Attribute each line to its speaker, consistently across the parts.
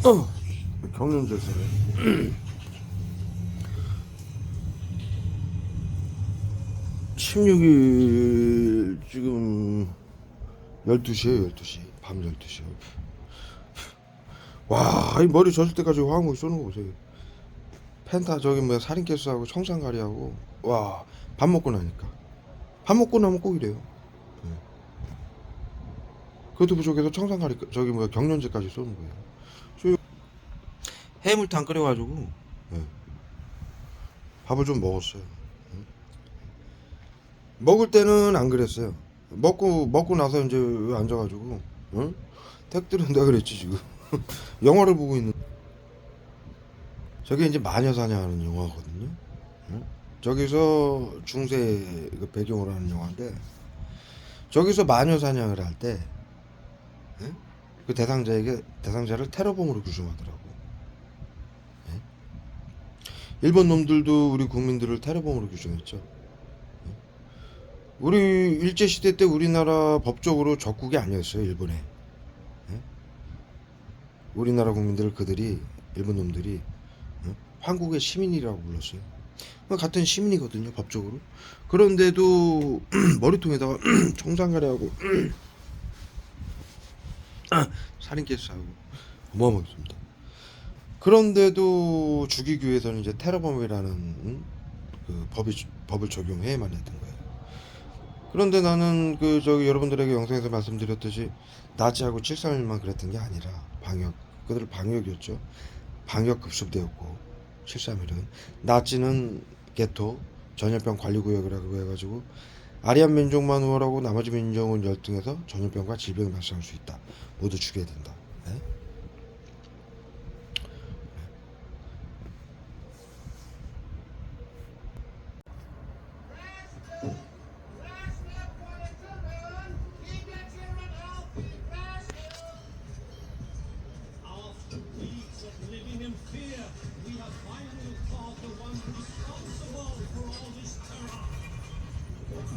Speaker 1: 경륜절사네. 16일 지금 12시에요. 12시 밤 12시. 와, 이 머리 젖을 때까지 화학무기 쏘는 거 보세요. 펜타 저기 뭐야 살인캐스하고 청산가리하고. 와, 밥 먹고 나니까. 밥 먹고 나면 꼭 이래요. 예. 그것도 부족해서 청산가리 저기 뭐야 경련제까지 쏘는 거예요. 해물탕 끓여가지고 예. 밥을 좀 먹었어요. 먹을 때는 안 그랬어요. 먹고 나서 이제 앉아가지고 응? 택들은다 그랬지 지금. 영화를 보고 있는. 저게 이제 마녀사냥하는 영화거든요. 응? 저기서 중세 그 배경으로 하는 영화인데 저기서 마녀사냥을 할 때 그 대상자를 테러범으로 규정하더라고. 예? 일본 놈들도 우리 국민들을 테러범으로 규정했죠. 우리 일제시대 때 우리나라 법적으로 적국이 아니었어요, 일본에. 예? 우리나라 국민들을 그들이, 일본 놈들이, 황국의 시민이라고 불렀어요. 같은 시민이거든요, 법적으로. 그런데도, 머리통에다가 청산가리하고, 살인캐스하고, 어마어마했습니다. 그런데도 죽이기 위해서는 이제 테러범이라는, 그 법을 적용해야만 했던 거예요. 그런데 나는 그 저기 여러분들에게 영상에서 말씀드렸듯이 나치하고 731만 그랬던 게 아니라 그들 방역이었죠. 방역 급습되었고 731은 나치는 게토 전염병 관리구역이라고 해가지고 아리안 민족만 우월하고 나머지 민족은 열등해서 전염병과 질병이 발생할 수 있다. 모두 죽여야 된다. 네?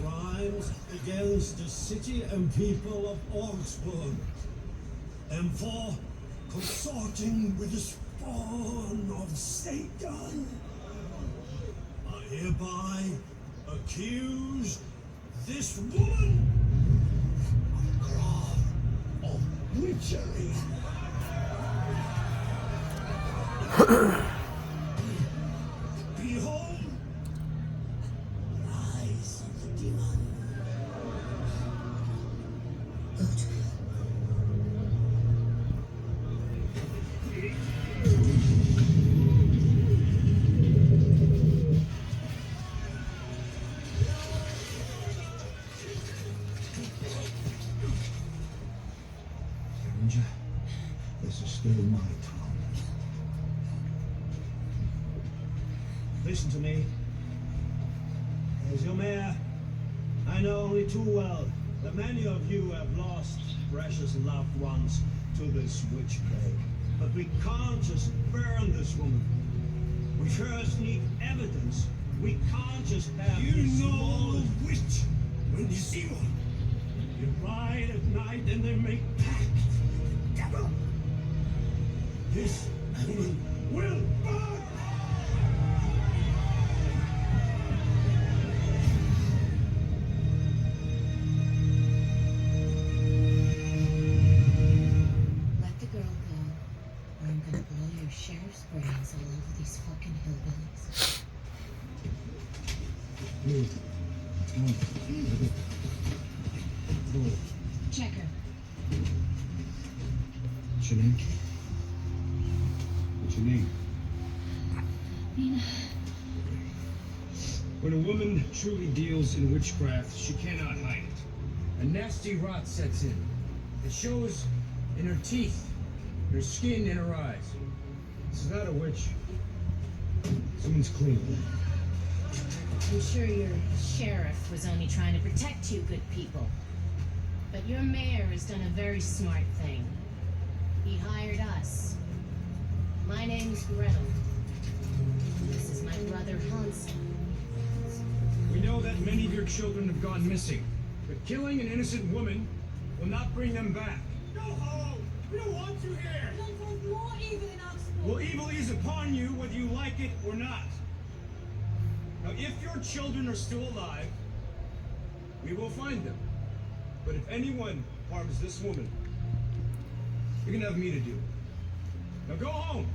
Speaker 2: Crimes against the city and people of Augsburg, and for consorting with the spawn of Satan, I hereby accuse this woman of crime of witchery. Behold, rise of the demon. Ranger, this is still my town. Listen to me. As your mayor, I know only too well that many of you have lost precious loved ones to this witch plague. But we can't just burn this woman. We first need evidence. We can't just have you know a witch when you see one. You ride at night and they make pacts. Devil! This woman will burn!
Speaker 3: Let the girl go, or I'm gonna blow your sheriff's brains all over these fucking hillbillies. Check her.
Speaker 2: What's your name? What's your name?
Speaker 3: Nina.
Speaker 4: When a woman truly deals in witchcraft, she cannot hide it. A nasty rot sets in. It shows in her teeth, her skin, and her eyes. This is not a witch. Someone's clean.
Speaker 3: I'm sure your sheriff was only trying to protect you good people. But your mayor has done a very smart thing. He hired us. My name's Gretel. This is my brother Hansen.
Speaker 4: We know that many of your children have gone missing, but killing an innocent woman will not bring them back.
Speaker 2: Go home! We don't want you here!
Speaker 3: I want more evil
Speaker 4: Well, evil is upon you whether you like it or not. Now, if your children are still alive, we will find them. But if anyone harms this woman, you're gonna have me to do it. Now go home.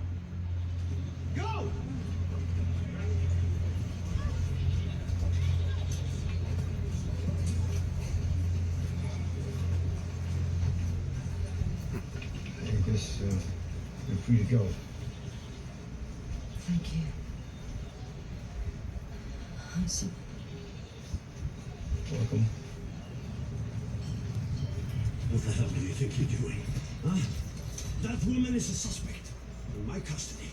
Speaker 4: Go! I guess you're free to go.
Speaker 5: Thank you. I'm so
Speaker 4: Welcome.
Speaker 2: What the hell do you think you're doing? Huh? That woman is a suspect. In my custody.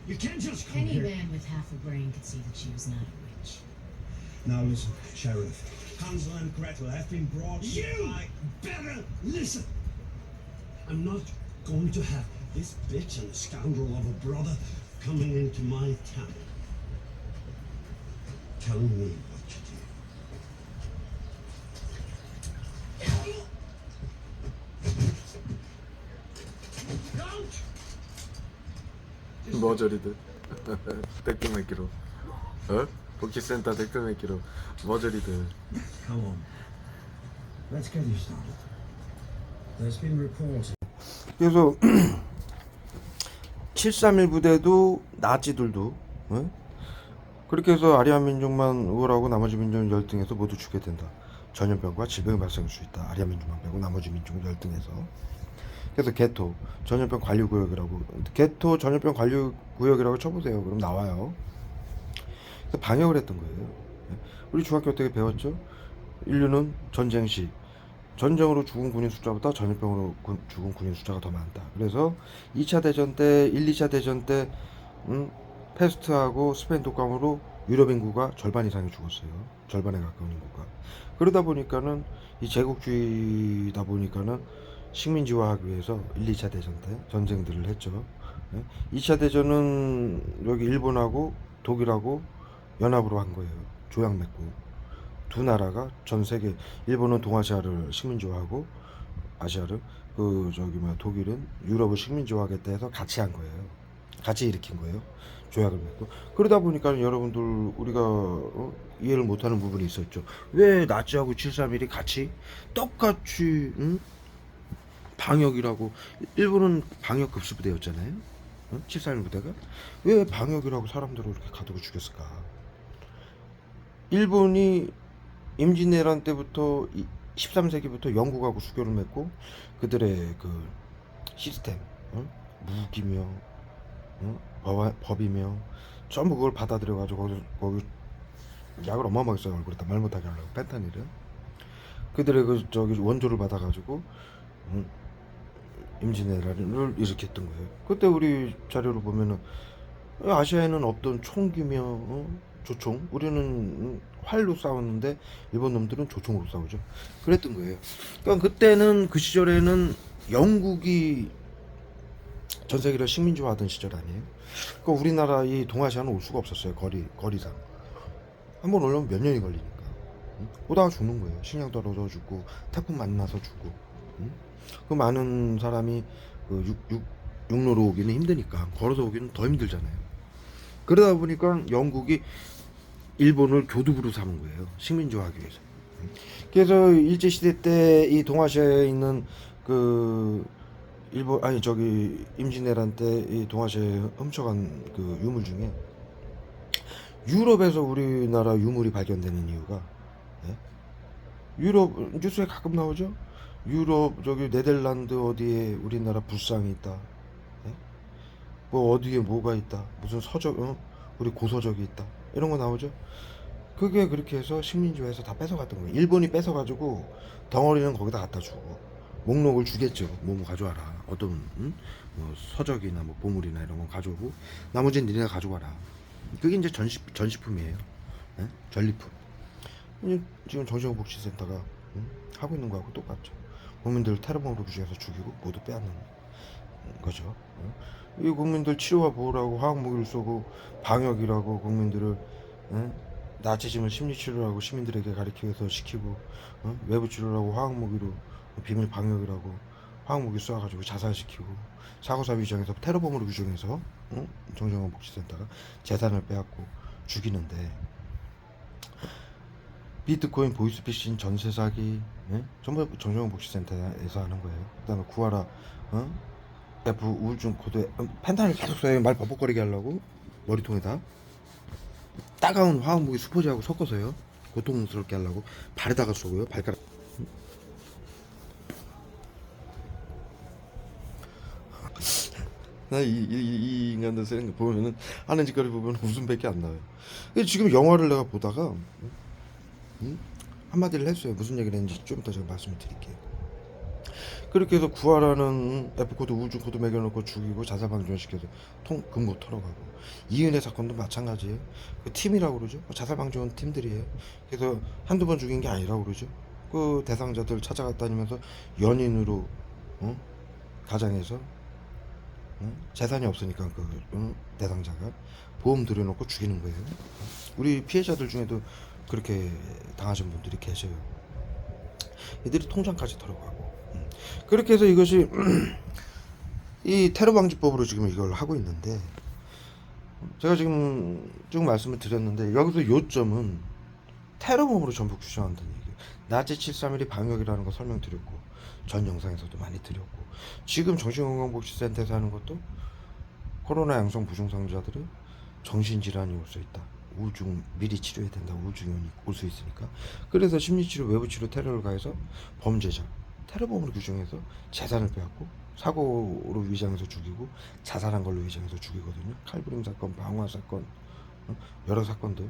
Speaker 2: You can't just come
Speaker 3: Any
Speaker 2: here.
Speaker 3: man with half a brain could see that she was not a witch.
Speaker 2: Now listen, Sheriff. Hansel and Gretel have been brought
Speaker 4: You
Speaker 2: by... better listen! I'm not going to have this bitch and a scoundrel of a brother coming into my town. Tell me what to do. Don't!
Speaker 6: 머저리들 댓글 맺기로 어? 복지센터 댓글 맺기로 머저리들
Speaker 2: Come on. Let's get you started. There's been reports.
Speaker 1: 그래서 731 부대도 나치들도 그렇게 해서 아리안 민족만 우월하고 나머지 민족은 열등해서 모두 죽게 된다. 전염병과 질병이 발생할 수 있다. 아리안 민족만 빼고 나머지 민족은 열등해서. 그래서 게토 전염병 관리 구역이라고, 게토 전염병 관리 구역이라고 쳐보세요. 그럼 나와요. 그래서 방역을 했던 거예요. 우리 중학교 때 배웠죠. 인류는 전쟁 시 전쟁으로 죽은 군인 숫자보다 전염병으로 죽은 군인 숫자가 더 많다. 그래서 2차 대전 때, 1, 2차 대전 때 패스트하고 스페인 독감으로 유럽 인구가 절반 이상이 죽었어요. 절반에 가까운 인구가. 그러다 보니까는 이 제국주의다 보니까는 식민지화하기 위해서 1, 2차 대전 때 전쟁들을 했죠. 2차 대전은 여기 일본하고 독일하고 연합으로 한 거예요. 조약 맺고. 두 나라가 전 세계, 일본은 동아시아를 식민지화하고 아시아를 독일은 유럽을 식민지화하겠다 해서 같이 한 거예요. 같이 일으킨 거예요. 조약을 맺고. 그러다 보니까 여러분들 우리가 이해를 못하는 부분이 있었죠. 왜 나치하고 731이 같이 똑같이 방역이라고, 일본은 방역 급수부대였잖아요. 731 부대가 왜 방역이라고 사람들을 이렇게 가두고 죽였을까? 일본이 임진왜란 때부터 13세기부터 영국하고 수교를 맺고 그들의 그 시스템, 무기며 법이며 전부 그걸 받아들여가지고 거기 약을 어마어마하게 써요. 그랬다 말 못하게 하려고 펜타닐을 그들의 원조를 받아가지고 임진왜란을 일으켰던 거예요. 그때 우리 자료를 보면은 아시아에는 없던 총기며 조총, 우리는 활로 싸웠는데 일본 놈들은 조총으로 싸우죠. 그랬던 거예요. 그러니까 그때는, 그 시절에는 영국이 전 세계를 식민지화하던 시절 아니에요. 그러니까 우리나라 이 동아시아는 올 수가 없었어요. 거리상 한번 올라오면 몇 년이 걸리니까. 오다가 죽는 거예요. 식량 떨어져 죽고 태풍 만나서 죽고. 그 많은 사람이 육로로 오기는 힘드니까 걸어서 오기는 더 힘들잖아요. 그러다 보니까 영국이 일본을 교두부로 삼은 거예요. 식민지화하기 위해서. 그래서 일제시대 때 이 동아시아에 있는 임진왜란 때 이 동아시아에 훔쳐간 그 유물 중에 유럽에서 우리나라 유물이 발견되는 이유가, 유럽 뉴스에 가끔 나오죠. 유럽 네덜란드 어디에 우리나라 불상이 있다. 뭐 어디에 뭐가 있다. 무슨 서적, 우리 고서적이 있다. 이런 거 나오죠. 그게 그렇게 해서 식민지화해서 다 뺏어갔던 거예요. 일본이 뺏어가지고 덩어리는 거기다 갖다 주고 목록을 주겠죠. 뭐 가져와라. 어떤 뭐 서적이나 뭐 보물이나 이런 거 가져오고 나머지는 니네가 가져가라. 그게 이제 전시품이에요. 전리품. 지금 정신복지센터가 하고 있는 거하고 똑같죠. 국민들 테러범으로 규제해서 죽이고 모두 빼앗는 거죠. 이 국민들 치료와 보호라고 화학무기를 쏘고 방역이라고 국민들을 나치즘을 심리치료라고 시민들에게 가르치면서 시키고 외부치료라고 화학무기로 비밀 방역이라고 화학무기 쏴가지고 자살시키고 사고사 위장해서 테러범으로 규정해서 정신건강 복지센터가 재산을 빼앗고 죽이는데 비트코인 보이스피싱 전세 사기 전부 정신건강 복지센터에서 하는 거예요. 그다음에 구하라 F 우울증 코드 펜타닐 계속 써요. 말 버벅거리게 하려고 머리통에다 따가운 화학무기 수포지하고 섞어서요. 고통스럽게 하려고 발에다가 쏘고요. 발가락 나 이 인간들 쓰는 거 보면은 하는 짓거리 보면 웃음밖에 안 나와요. 지금 영화를 내가 보다가 한마디를 했어요. 무슨 얘기를 했는지 좀 이따 제가 말씀을 드릴게요. 그렇게 해서 구하라는 F코드 우울증 코드 매겨놓고 죽이고 자살방지원시켜서 금고 털어가고 이은혜 사건도 마찬가지예요. 그 팀이라고 그러죠. 자살방지원 팀들이에요. 그래서 한두 번 죽인 게 아니라고 그러죠. 그 대상자들 찾아갔다니면서 연인으로 가장해서 재산이 없으니까 그 대상자가 보험 들여놓고 죽이는 거예요. 우리 피해자들 중에도 그렇게 당하신 분들이 계셔요. 이들이 통장까지 털어가고 그렇게 해서 이것이 이 테러 방지법으로 지금 이걸 하고 있는데 제가 지금 쭉 말씀을 드렸는데 여기서 요점은 테러범으로 전부 규정한다는 얘기예요. 나치 731이 방역이라는 거 설명드렸고 전 영상에서도 많이 드렸고 지금 정신건강복지센터에서 하는 것도 코로나 양성 부증상자들은 정신질환이 올 수 있다. 우울증 미리 치료해야 된다. 우울증이 올 수 있으니까. 그래서 심리치료, 외부치료, 테러를 가해서 범죄자, 테러범으로 규정해서 재산을 빼앗고 사고로 위장해서 죽이고 자살한 걸로 위장해서 죽이거든요. 칼부림 사건, 방화 사건, 여러 사건들,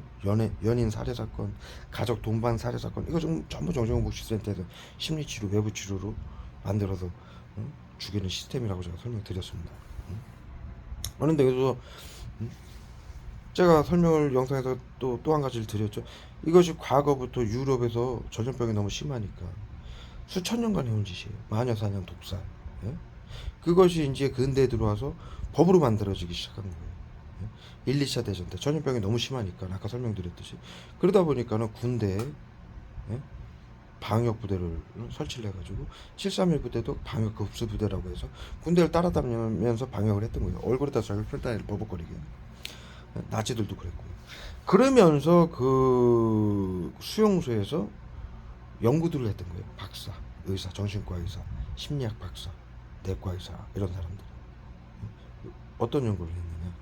Speaker 1: 연인 살해 사건, 가족 동반 살해 사건 이거 좀 전부 정신건강복지센터에서 심리치료, 외부치료로 만들어서 죽이는 시스템이라고 제가 설명드렸습니다. 그런데 그래서 제가 설명을 영상에서 또 한 가지를 드렸죠. 이것이 과거부터 유럽에서 전염병이 너무 심하니까 수천 년간 해온 짓이에요. 마녀 사냥 독살. 예? 그것이 이제 근대에 들어와서 법으로 만들어지기 시작한 거예요. 1, 2차 대전 때 전염병이 너무 심하니까 아까 설명드렸듯이 그러다 보니까는 군대에 방역 부대를 설치를 해가지고 731 부대도 방역 급수 부대라고 해서 군대를 따라다니면서 방역을 했던 거예요. 얼굴에다 자기 펜타닐 버벅거리게. 나치들도 그랬고요. 그러면서 그 수용소에서 연구들을 했던 거예요. 박사, 의사, 정신과 의사, 심리학 박사, 내과 의사 이런 사람들 어떤 연구를 했느냐.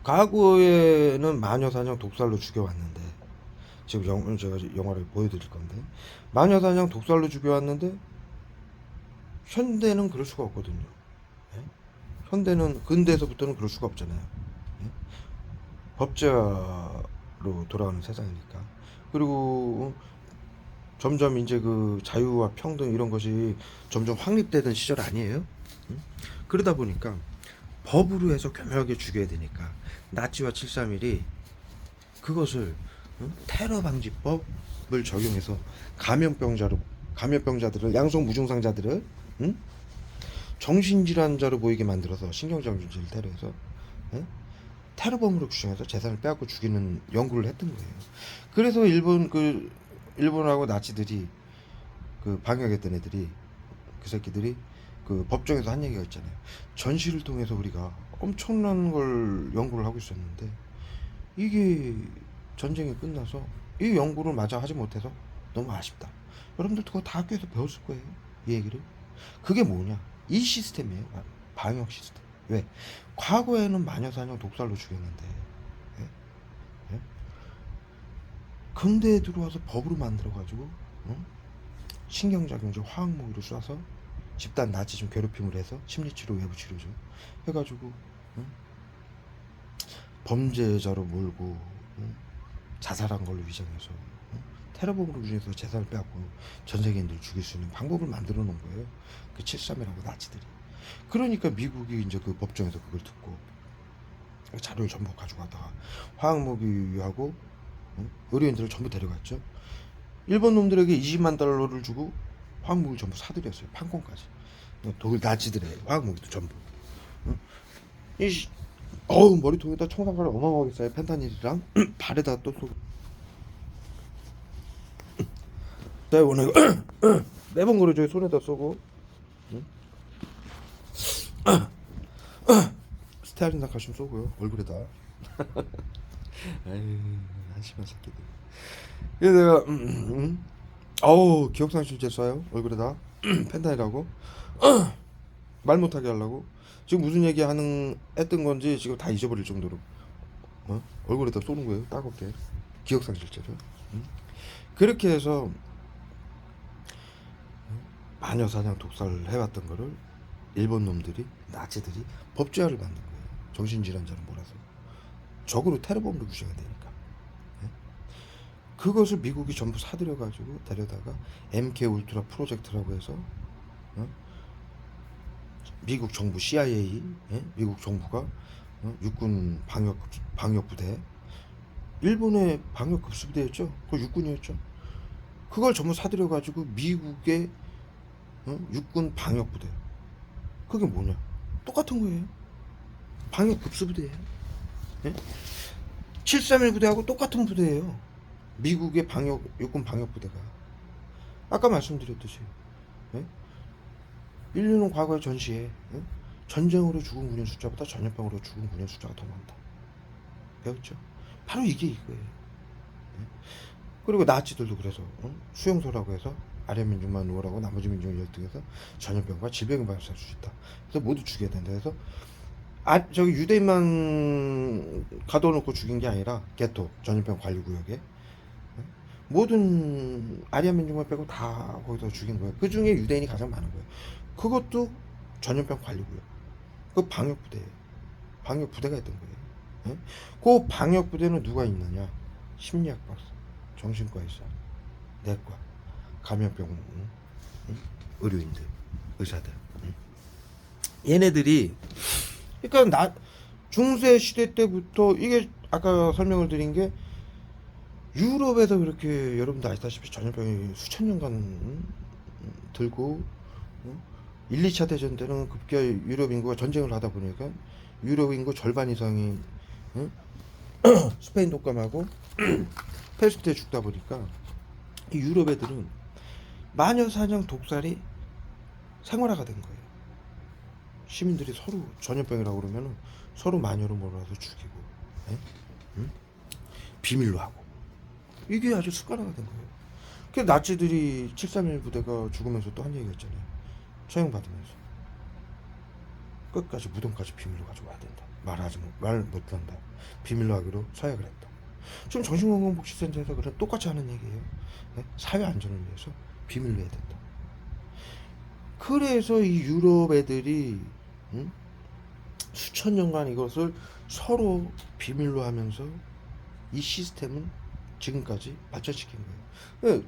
Speaker 1: 과거에는 마녀 사냥 독살로 죽여왔는데 지금 제가 영화를 보여드릴 건데 마녀 사냥 독살로 죽여왔는데 현대는 그럴 수가 없거든요. 예? 현대는 근대에서부터는 그럴 수가 없잖아요. 예? 법제화로 돌아가는 세상이니까. 그리고 점점 이제 그 자유와 평등 이런 것이 점점 확립되던 시절 아니에요? 그러다 보니까 법으로 해서 교묘하게 죽여야 되니까 나치와 731이 그것을 테러 방지법을 적용해서 감염병자들을 양성 무증상자들을 정신질환자로 보이게 만들어서 신경정신질 테러해서 테러범으로 규정해서 재산을 빼앗고 죽이는 연구를 했던 거예요. 그래서 일본하고 나치들이 그 방역했던 애들이 그 새끼들이 그 법정에서 한 얘기가 있잖아요. 전시를 통해서 우리가 엄청난 걸 연구를 하고 있었는데 이게 전쟁이 끝나서 이 연구를 마저 하지 못해서 너무 아쉽다. 여러분들 그거 다 학교에서 배웠을 거예요. 이 얘기를. 그게 뭐냐? 이 시스템이에요. 방역 시스템. 왜? 과거에는 마녀사냥 독살로 죽였는데 근대에 들어와서 법으로 만들어가지고 신경작용제 화학무기로 쏴서 집단 나치즘 괴롭힘을 해서 심리치료 외부치료죠 해가지고 범죄자로 몰고 자살한 걸로 위장해서 테러범으로 규정해서 재산을 빼앗고 전 세계인들 죽일 수 있는 방법을 만들어 놓은 거예요. 그 7.3이라고 나치들이. 그러니까 미국이 이제 그 법정에서 그걸 듣고 자료를 전부 가지고 왔다가 화학무기하고 의료인들을 전부 데려갔죠. 일본 놈들에게 20만 달러를 주고 화학무기를 전부 사들였어요. 판권까지. 독일 나치들의 화학무기도 전부. 머리통에다 총상가를 어마어마하게 쏴요. 펜타닐이랑 발에다 또 쏘고. 내가 오늘 매번 그러죠. 손에다 쏘고 스타일이나 가심 쏘고요 얼굴에다. 에이 한심한 새끼들. 그래서 내가 어우 기억상실제 쏴요 얼굴에다. 펜타닐하고 말 못하게 하려고 지금 무슨 얘기 했던 건지 지금 다 잊어버릴 정도로 얼굴에다 쏘는 거예요 따갑게 기억상실제를. 그렇게 해서 마녀사냥 독살을 해왔던 거를 일본 놈들이 나치들이 법제화를 만든 거예요. 정신질환자를 몰아서 적으로 테러범으로 규정이 되니까. 그것을 미국이 전부 사들여가지고 데려다가 MK 울트라 프로젝트라고 해서 미국 정부 CIA, 미국 정부가 육군 방역부대, 일본의 방역급수부대였죠. 그 육군이었죠. 그걸 전부 사들여가지고 미국의 육군 방역부대. 그게 뭐냐? 똑같은 거예요. 방역급수부대예요. 731 부대하고 똑같은 부대예요. 미국의 육군 방역부대가. 아까 말씀드렸듯이 인류는 과거의 전시에 전쟁으로 죽은 군인 숫자보다 전염병으로 죽은 군인 숫자가 더 많다. 배웠죠? 바로 이게 이거예요. 그리고 나치들도 그래서 수용소라고 해서 아랍 민족만 누워라고 나머지 민족을 열등해서 전염병과 질병을 발생할 수 있다. 그래서 모두 죽여야 된다. 그래서 저기 유대인만 가둬놓고 죽인 게 아니라 게토 전염병 관리구역에 모든 아리아 민족만 빼고 다 거기서 죽인 거예요. 그 중에 유대인이 가장 많은 거예요. 그것도 전염병 관리구역. 그 방역부대예요. 방역부대가 있던 거예요. 그 방역부대는 누가 있느냐? 심리학 박사, 정신과 의사, 내과, 감염병 의료인들, 의사들. 얘네들이 그러니까 중세 시대 때부터 이게 아까 설명을 드린 게 유럽에서 그렇게 여러분도 아시다시피 전염병이 수천 년간 들고 1, 2차 대전 때는 급기야 유럽 인구가 전쟁을 하다 보니까 유럽 인구 절반 이상이 스페인 독감하고 패스트에 죽다 보니까 이 유럽 애들은 마녀 사냥 독살이 생활화가 된 거예요. 시민들이 서로 전염병이라고 그러면 서로 마녀로 몰아서 죽이고 비밀로 하고 이게 아주 습관화가 된 거예요. 그 나치들이 731 부대가 죽으면서 또 한 얘기가 있잖아요. 처형받으면서 끝까지 무덤까지 비밀로 가져와야 된다. 말 못한다. 비밀로 하기로 서약을 했다. 지금 정신건강복지센터에서 그래 똑같이 하는 얘기예요. 사회 안전을 위해서 비밀로 해야 된다. 그래서 이 유럽 애들이 수천 년간 이것을 서로 비밀로 하면서 이 시스템은 지금까지 발전시킨 거예요.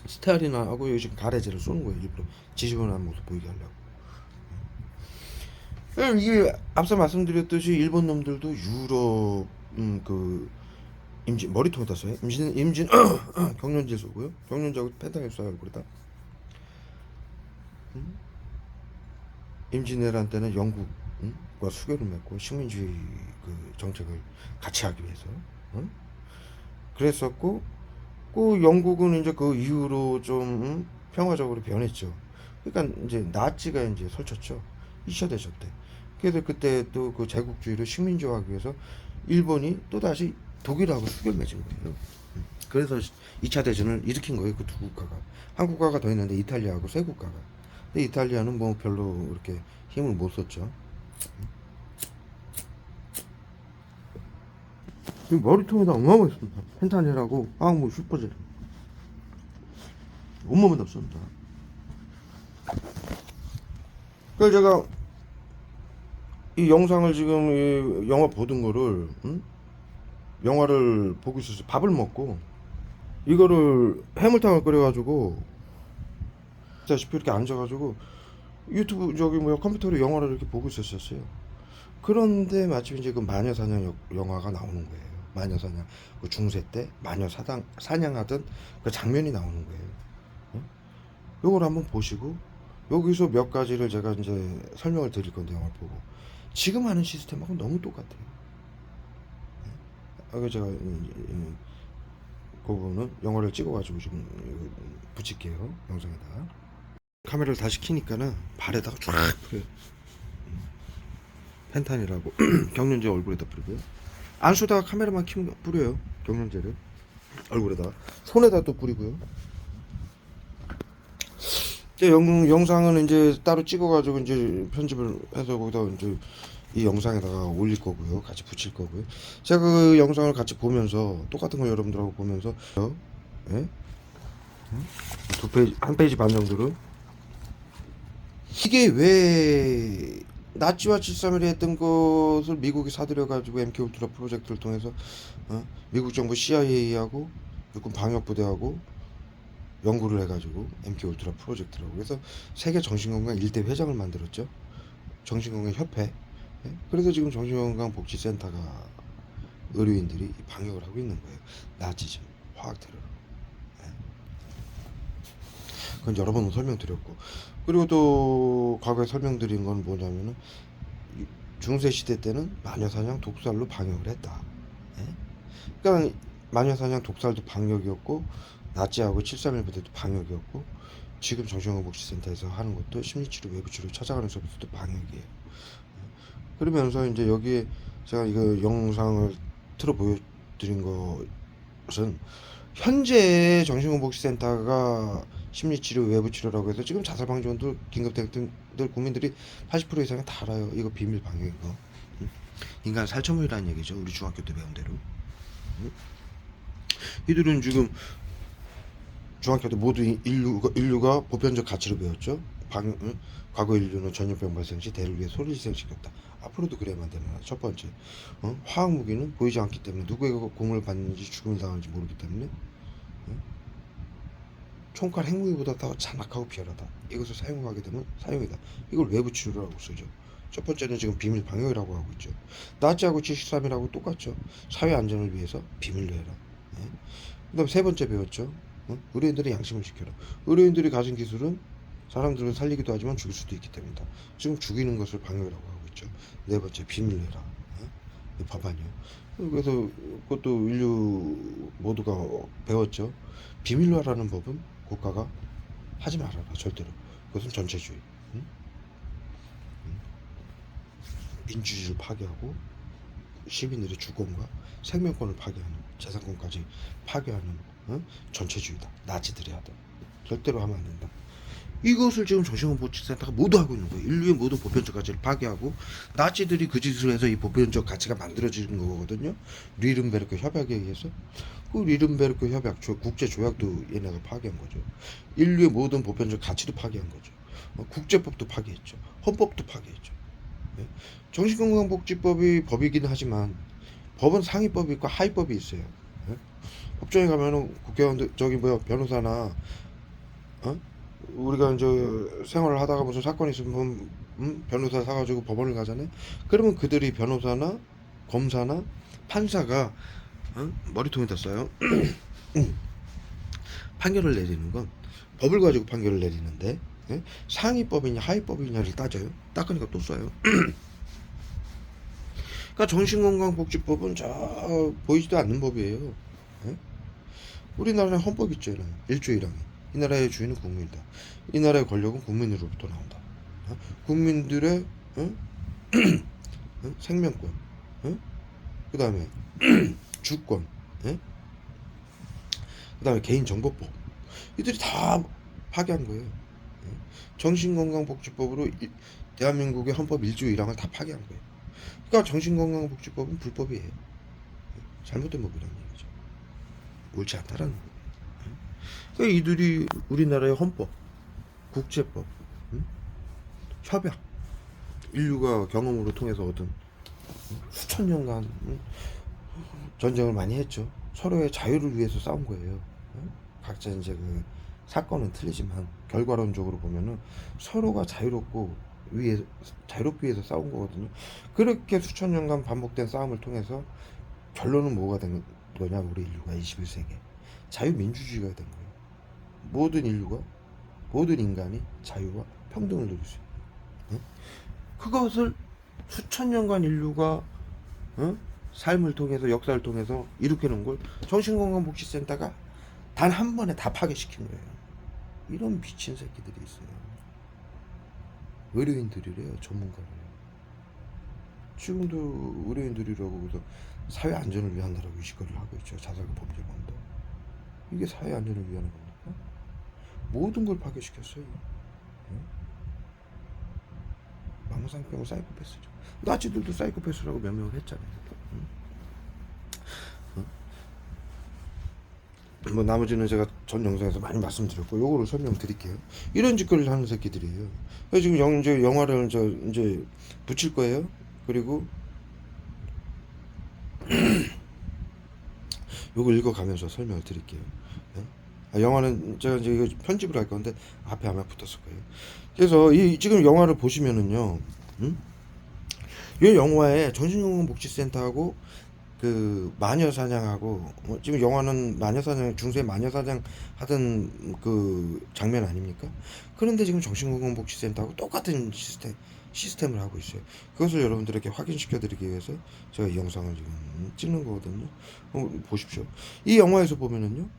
Speaker 1: 스타일이나하고 지금 가래제를 쏘는 거예요. 일부러 지저분한 모습 보이게 하려고. 이게 앞서 말씀드렸듯이 일본 놈들도 유럽 그 임진 머리통에다 써요. 임진 경련제 쏘고요. 경련제하고 펜타닐 쏴요 얼굴에다. 임진왜란 때는 영국과 수교를 맺고 식민주의 그 정책을 같이 하기 위해서 그랬었고, 그 영국은 이제 그 이후로 좀 평화적으로 변했죠. 그러니까 이제 나치가 이제 설쳤죠. 2차 대전 때. 그래서 그때 또 그 제국주의를 식민지화하기 위해서 일본이 또 다시 독일하고 수교를 맺은 거예요. 그래서 2차 대전을 일으킨 거예요. 그 두 국가가. 한 국가가 더 있는데 이탈리아하고 세 국가가. 근데 이탈리아는 뭐 별로 그렇게 힘을 못 썼죠. 이 머리통에다 어마어마했습니다. 펜타닐하고 뭐 슈퍼젤 온몸에다 씁니다. 그래서 제가 이 영상을 지금 이 영화 보던 거를 영화를 보고 있었어요. 밥을 먹고 이거를 해물탕을 끓여가지고 다시피 이렇게 앉아가지고 유튜브 저기 뭐야 컴퓨터로 영화를 이렇게 보고 있었어요. 그런데 마침 이제 그 마녀사냥 영화가 나오는 거예요. 마녀사냥 그 중세 때 마녀 사냥하던 그 장면이 나오는 거예요. 요걸 한번 보시고 여기서 몇 가지를 제가 이제 설명을 드릴 건데 영화를 보고 지금 하는 시스템하고 너무 똑같아요. 아까 제가 그 부분은 영화를 찍어가지고 좀 붙일게요 영상에다. 카메라를 다시 켜니까는 발에다가 쫙 뿌려요. 펜탄이라고 경련제 얼굴에다 뿌리고요. 안 쏘다가 카메라만 켜면 뿌려요. 경련제를 얼굴에다가, 손에다 또 뿌리고요. 이제 영상은 이제 따로 찍어가지고 이제 편집을 해서 거기다 이제 이 영상에다가 올릴 거고요. 같이 붙일 거고요. 제가 그 영상을 같이 보면서 똑같은 거 여러분들하고 보면서 예? 두 페이지, 한 페이지 반 정도를 이게 왜 나치와 731이 했던 것을 미국이 사들여가지고 MK 울트라 프로젝트를 통해서 미국 정부 CIA하고 육군 방역부대하고 연구를 해가지고 MK 울트라 프로젝트라고 해서 세계 정신건강 1대 회장을 만들었죠. 정신건강 협회. 예? 그래서 지금 정신건강 복지센터가 의료인들이 방역을 하고 있는 거예요. 나치즘, 화학 테러. 예? 그건 여러 번 설명드렸고, 그리고 또 과거에 설명드린 건 뭐냐면은 중세 시대 때는 마녀사냥, 독살로 방역을 했다. 예? 그러니까 마녀사냥, 독살도 방역이었고, 나치하고 731 부대도 방역이었고, 지금 정신건강복지센터에서 하는 것도 심리치료, 외부치료 찾아가는 서비스도 방역이에요. 그러면서 이제 여기에 제가 이거 영상을 틀어 보여드린 것은 현재 정신건강복지센터가 심리치료, 외부치료라고 해서 지금 자살방지원들, 긴급대응들 국민들이 80% 이상은 다 알아요. 이거 비밀 방역인 거. 인간 살처물이라는 얘기죠. 우리 중학교 때 배운 대로. 이들은 지금 중학교 때 모두 인류가 보편적 가치를 배웠죠. 과거 인류는 전염병 발생 시 대를 위해 소를 희생시켰다. 앞으로도 그래야만 되는 거야. 첫 번째, 화학 무기는 보이지 않기 때문에 누구에게 공을 받는지 죽음을 당하는지 모르기 때문에 총칼 핵무기보다 더 잔악하고 비열하다. 이것을 사용하게 되면 사용이다. 이걸 외부 치료라고 쓰죠. 첫 번째는 지금 비밀 방역이라고 하고 있죠. 나치하고 73이라고 똑같죠. 사회 안전을 위해서 비밀로 해라. 그다음 세 번째 배웠죠. 의료인들의 양심을 지켜라. 의료인들이 가진 기술은 사람들을 살리기도 하지만 죽일 수도 있기 때문이다. 지금 죽이는 것을 방역이라고 하고 있죠. 네 번째 비밀로 해라. 봐봐요. 그래서 그것도 인류 모두가 배웠죠. 비밀로 하라는 법은 국가가 하지 말아라. 절대로. 그것은 전체주의. 민주주의를 파괴하고 시민들의 주권과 생명권을 파괴하는, 재산권까지 파괴하는 전체주의다. 나치들이 하던. 절대로 하면 안 된다. 이것을 지금 정신건강복지센터가 모두 하고 있는 거예요. 인류의 모든 보편적 가치를 파괴하고, 나치들이 그 짓을 해서 이 보편적 가치가 만들어지는 거거든요. 뉘른베르크 협약에 의해서. 그 뉘른베르크 협약, 국제 조약도 얘네가 파괴한 거죠. 인류의 모든 보편적 가치도 파괴한 거죠. 국제법도 파괴했죠. 헌법도 파괴했죠. 예? 정신건강복지법이 법이긴 하지만 법은 상위법이 있고 하위법이 있어요. 예? 법정에 가면은 국회의원들, 변호사나 우리가 이제 생활을 하다가 무슨 사건이 있으면 변호사 사가지고 법원을 가잖아요. 그러면 그들이 변호사나 검사나 판사가 머리통에다 써요. 판결을 내리는 건 법을 가지고 판결을 내리는데, 예? 상위법이냐 하위법이냐를 따져요. 닦으니까 또 써요. 그러니까 정신건강복지법은 저 보이지도 않는 법이에요. 예? 우리나라는 헌법 있죠. 1조 1항에 이 나라의 주인은 국민이다. 이 나라의 권력은 국민으로부터 나온다. 국민들의 생명권, 그 다음에 주권, 그 다음에 개인정보법, 이들이 다 파괴한 거예요. 정신건강복지법으로 대한민국의 헌법 1조 1항을 다 파괴한 거예요. 그러니까 정신건강복지법은 불법이에요. 잘못된 법이라는 얘기죠. 옳지 않다라는 거예요. 그러니까 이들이 우리나라의 헌법, 국제법, 협약, 인류가 경험으로 통해서 얻은 수천 년간 전쟁을 많이 했죠. 서로의 자유를 위해서 싸운 거예요. 각자 이제 그 사건은 틀리지만 결과론적으로 보면은 서로가 자유롭기 위해서 싸운 거거든요. 그렇게 수천 년간 반복된 싸움을 통해서 결론은 뭐가 된 거냐? 우리 인류가 21세기 자유민주주의가 된 거예요. 모든 인류가, 모든 인간이 자유와 평등을 누릴 수 있는, 그것을 수천 년간 인류가 삶을 통해서, 역사를 통해서 일으켜놓은 걸 정신건강복지센터가 단 한 번에 다 파괴시킨 거예요. 이런 미친 새끼들이 있어요. 의료인들이래요, 전문가를. 지금도 의료인들이라고 그래서 사회 안전을 위한다라고 이 짓거리를 하고 있죠. 자살과 범죄만도. 이게 사회 안전을 위한 겁니까? 모든 걸 파괴시켰어요. 응? 망상병 사이코패스죠. 나치들도 사이코패스라고 명명을 했잖아요. 응? 뭐 나머지는 제가 전 영상에서 많이 말씀드렸고 요거를 설명드릴게요. 이런 짓거리를 하는 새끼들이에요. 그래서 지금 이제 영화를 이제 붙일 거예요. 그리고 요거 읽어가면서 설명을 드릴게요. 네? 영화는 제가 이제 이거 편집을 할 건데 앞에 아마 붙었을 거예요. 그래서 이 지금 영화를 보시면은요, 이 영화에 정신건강복지센터하고 그 마녀 사냥하고 지금 영화는 마녀 사냥 중세 마녀 사냥 하던 그 장면 아닙니까? 그런데 지금 정신건강복지센터하고 똑같은 시스템을 하고 있어요. 그것을 여러분들에게 확인시켜 드리기 위해서 제가 이 영상을 지금 찍는 거거든요. 보십시오. 이 영화에서 보면은요,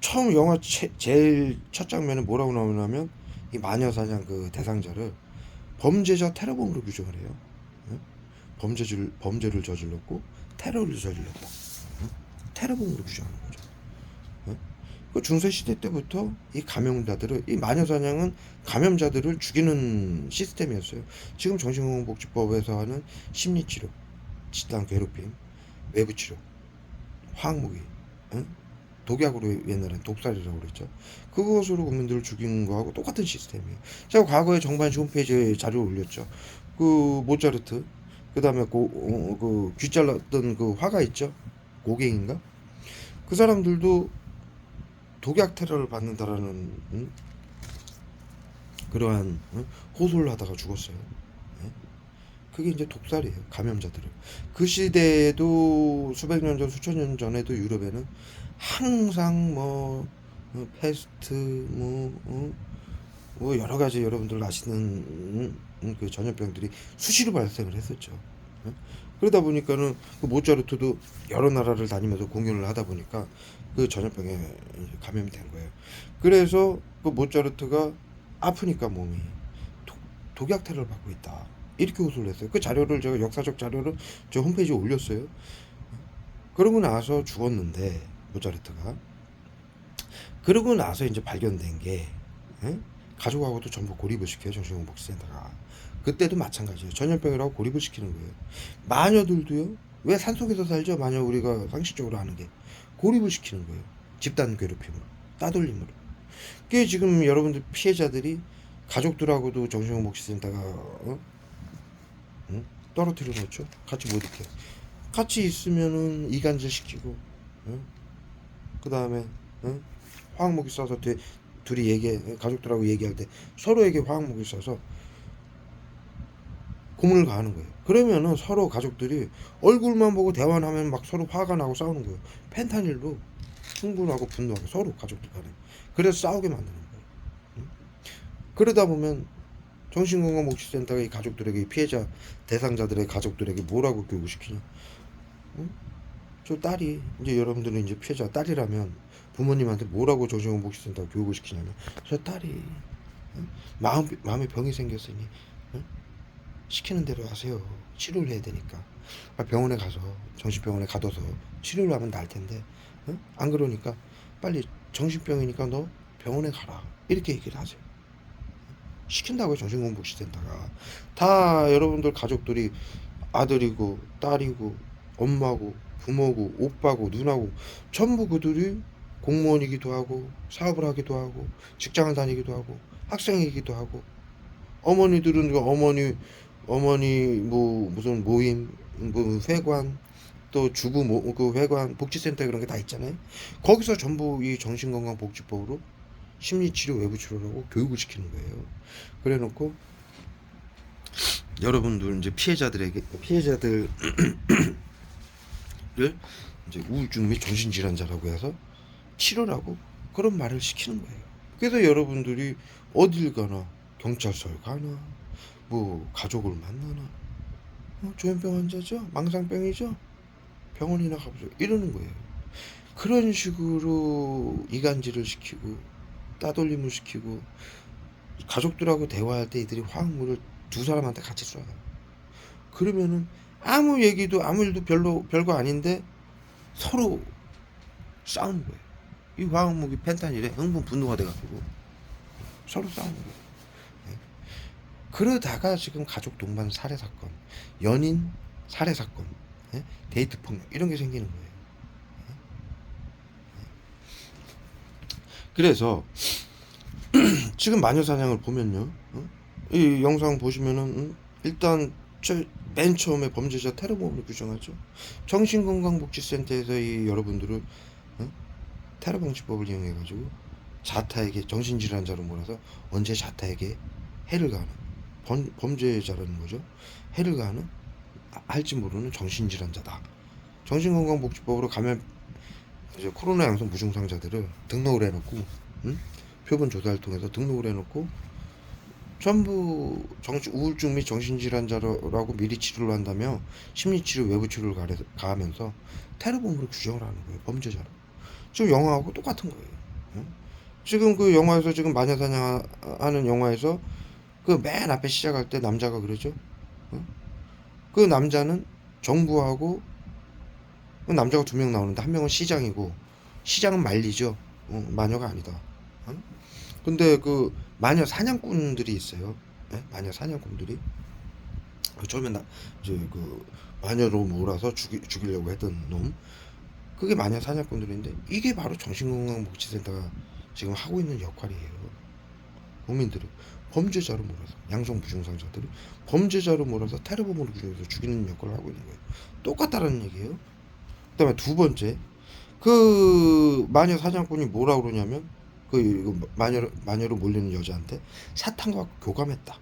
Speaker 1: 처음 영화 제일 첫 장면에 뭐라고 나오냐면 이 마녀 사냥 그 대상자를 범죄자 테러범으로 규정을 해요. 응? 범죄를 저질렀고 테러를 저질렀다. 응? 테러범으로 규정하는 거죠. 응? 그 중세 시대 때부터 이 감염자들을, 이 마녀 사냥은 감염자들을 죽이는 시스템이었어요. 지금 정신건강복지법에서 하는 심리치료, 집단 괴롭힘, 외부치료, 화학무기, 응? 독약으로 옛날엔 독살이라고 그랬죠. 그것으로 국민들을 죽이는 거하고 똑같은 시스템이에요. 제가 과거에 정반시 홈페이지에 자료를 올렸죠. 그 모차르트, 그 다음에 그 귀 잘랐던 그 화가 있죠. 고갱인가? 그 사람들도 독약 테러를 받는다라는 그러한 호소를 하다가 죽었어요. 그게 이제 독살이에요. 감염자들을. 그 시대에도 수백 년 전, 수천 년 전에도 유럽에는 항상 뭐 패스트 뭐 여러 가지 여러분들 아시는 그 전염병들이 수시로 발생을 했었죠. 그러다 보니까는 그 모차르트도 여러 나라를 다니면서 공연을 하다 보니까 그 전염병에 감염이 된 거예요. 그래서 그 모차르트가 아프니까 몸이 독약 테러를 받고 있다, 이렇게 호소를 했어요. 그 자료를 제가 역사적 자료를 저 홈페이지에 올렸어요. 그러고 나서 죽었는데 모차르트가, 그러고 나서 이제 발견된 게 가족하고도 전부 고립을 시켜요. 정신건강복지센터가. 그때도 마찬가지예요. 전염병이라고 고립을 시키는 거예요. 마녀들도요. 왜 산속에서 살죠? 마녀 우리가 상식적으로 아는 게 고립을 시키는 거예요. 집단 괴롭힘으로, 따돌림으로. 그게 지금 여러분들 피해자들이 가족들하고도 정신건강복지센터가 떨어뜨려 놓죠. 같이 못 있게. 같이 있으면은 이간질 시키고, 그 다음에 화학무기 쏴서 둘이 가족들하고 얘기할 때 서로에게 화학무기 쏴서 고문을 가하는 거예요. 그러면은 서로 가족들이 얼굴만 보고 대화를 하면 막 서로 화가 나고 싸우는 거예요. 펜타닐로 흥분하고 분노하고 서로 가족들 간에. 그래서 싸우게 만드는 거예요. 그러다 보면 정신건강복지센터가 이 가족들에게, 이 피해자 대상자들의 가족들에게 뭐라고 교육을 시키냐? 저 딸이, 이제 여러분들은 이제 피해자 딸이라면 부모님한테 뭐라고 정신건강복지센터가 교육을 시키냐면, 저 딸이 마음에 병이 생겼으니 시키는 대로 하세요. 치료를 해야 되니까. 병원에 가서, 정신병원에 가둬서 치료를 하면 나을 텐데, 안 그러니까 빨리 정신병이니까 너 병원에 가라, 이렇게 얘기를 하세요. 시킨다고요. 정신건강복지센터가. 다 여러분들 가족들이 아들이고 딸이고 엄마고 부모고 오빠고 누나고 전부 그들이 공무원이기도 하고 사업을 하기도 하고 직장을 다니기도 하고 학생이기도 하고, 어머니들은 그 어머니 뭐 무슨 모임, 뭐 회관, 또 주부 그 회관, 복지센터 그런 게 다 있잖아요. 거기서 전부 이 정신건강복지법으로 심리치료, 외부치료라고 교육을 시키는 거예요. 그래놓고 여러분들 이제 피해자들을 이제 우울증 및 정신질환자라고 해서 치료라고 그런 말을 시키는 거예요. 그래서 여러분들이 어딜 가나, 경찰서를 가나, 뭐 가족을 만나나, 조현병 환자죠, 망상병이죠, 병원이나 가보죠, 이러는 거예요. 그런 식으로 이간질을 시키고 따돌림을 시키고 가족들하고 대화할 때 이들이 화학물을 두 사람한테 같이 쏴요. 그러면은 아무 얘기도 아무 일도 별거 아닌데 서로 싸우는 거예요. 이 화학무기 펜타닐에 흥분 분노가 돼가지고 서로 싸우는 거예요. 예. 그러다가 지금 가족 동반 살해 사건, 연인 살해 사건, 예? 데이트 폭력 이런 게 생기는 거예요. 예? 그래서 지금 마녀 사냥을 보면요, 이 영상 보시면은 일단 맨 처음에 범죄자 테러범으로 규정하죠. 정신건강복지센터에서 이 여러분들을 테러방지법을 이용해가지고 자타에게 정신질환자로 몰아서 언제 자타에게 해를 가하는 범죄자라는 거죠. 해를 가하는 할지 모르는 정신질환자다. 정신건강복지법으로 가면 이제 코로나 양성 무증상자들을 등록을 해놓고 표본 조사를 통해서 등록을 해놓고 전부 우울증 및 정신질환자라고 미리 치료를 한다며 심리치료 외부치료를 가하면서 테러범으로 규정을 하는 거예요. 범죄자로. 지금 영화하고 똑같은 거예요. 지금 그 영화에서 지금 마녀사냥하는 영화에서 그 맨 앞에 시작할 때 남자가 그러죠. 그 남자는 정부하고 그 남자가 2명 나오는데 한 명은 시장이고 시장은 말리죠. 마녀가 아니다. 근데 그 마녀 사냥꾼들이 있어요. 네? 마녀 사냥꾼들이 처음에 이제 그 마녀로 몰아서 죽이려고 했던 놈, 그게 마녀 사냥꾼들인데 이게 바로 정신건강복지센터가 지금 하고 있는 역할이에요. 국민들을 범죄자로 몰아서 양성 무증상자들을 범죄자로 몰아서 테러범으로 규정해서 죽이는 역할을 하고 있는 거예요. 똑같다라는 얘기예요. 그다음에 두 번째, 그 마녀 사냥꾼이 뭐라 그러냐면 그 마녀로 몰리는 여자한테 사탄과 교감했다.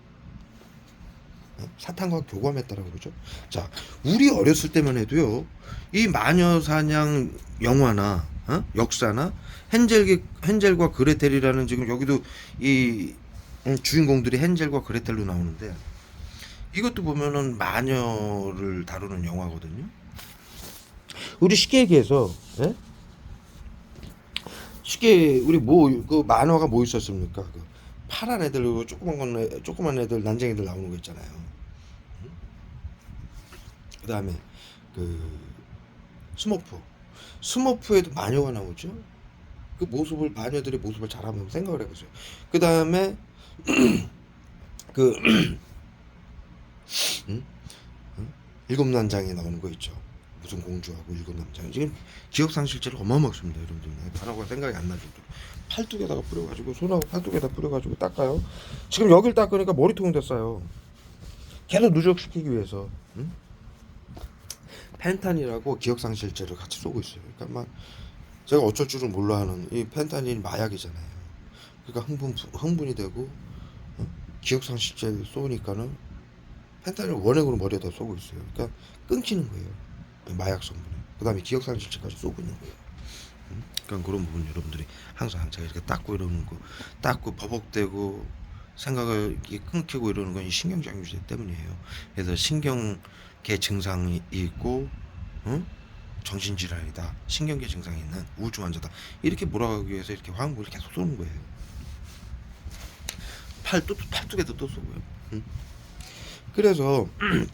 Speaker 1: 사탄과 교감했다라고 그러죠. 자, 우리 어렸을 때만 해도요, 이 마녀 사냥 영화나 역사나 헨젤과 그레텔이라는, 지금 여기도 이 주인공들이 헨젤과 그레텔로 나오는데, 이것도 보면은 마녀를 다루는 영화거든요. 우리 쉽게 얘기해서, 예? 쉽게 우리 그 만화가 뭐 있었습니까? 그 파란 애들, 조그만 애들, 난쟁이들 나오는 거 있잖아요. 그 다음에 그 스머프에도 마녀가 나오죠. 그 모습을, 마녀들의 모습을 잘 한번 생각을 해보세요. 그 다음에 그 일곱 난장에 나오는 거 있죠. 무슨 공주하고 일곱 남자. 지금 기억상실제를 어마어마했습니다, 여러분들. 단어가 생각이 안 나죠. 팔뚝에다가 뿌려가지고, 손하고 팔뚝에다 뿌려가지고 닦아요. 지금 여길 닦으니까 머리통이 됐어요. 계속 누적시키기 위해서. 펜타닐하고 기억상실제를 같이 쏘고 있어요. 그러니까 막 제가 어쩔 줄은 몰라 하는, 이 펜타닐이 마약이잖아요. 그러니까 흥분이 되고 기억상실제를 쏘니까는 펜타닐 원액으로 머리에다 쏘고 있어요. 그러니까 끊기는 거예요, 마약 성분에. 그 다음에 기억상실제까지 쏘고 있는 거예요. 그러니까 그런 부분 여러분들이 항상 제가 이렇게 닦고 이러는 거, 닦고 버벅대고 생각을 이렇게 끊기고 이러는 건 이 신경장애제 때문이에요. 그래서 신경계 증상이 있고 정신질환이다, 신경계 증상이 있는 우울증 환자다, 이렇게 몰아가기 위해서 이렇게 화학물을 계속 쏘는 거예요. 팔뚝에도 또 쏘고요. 그래서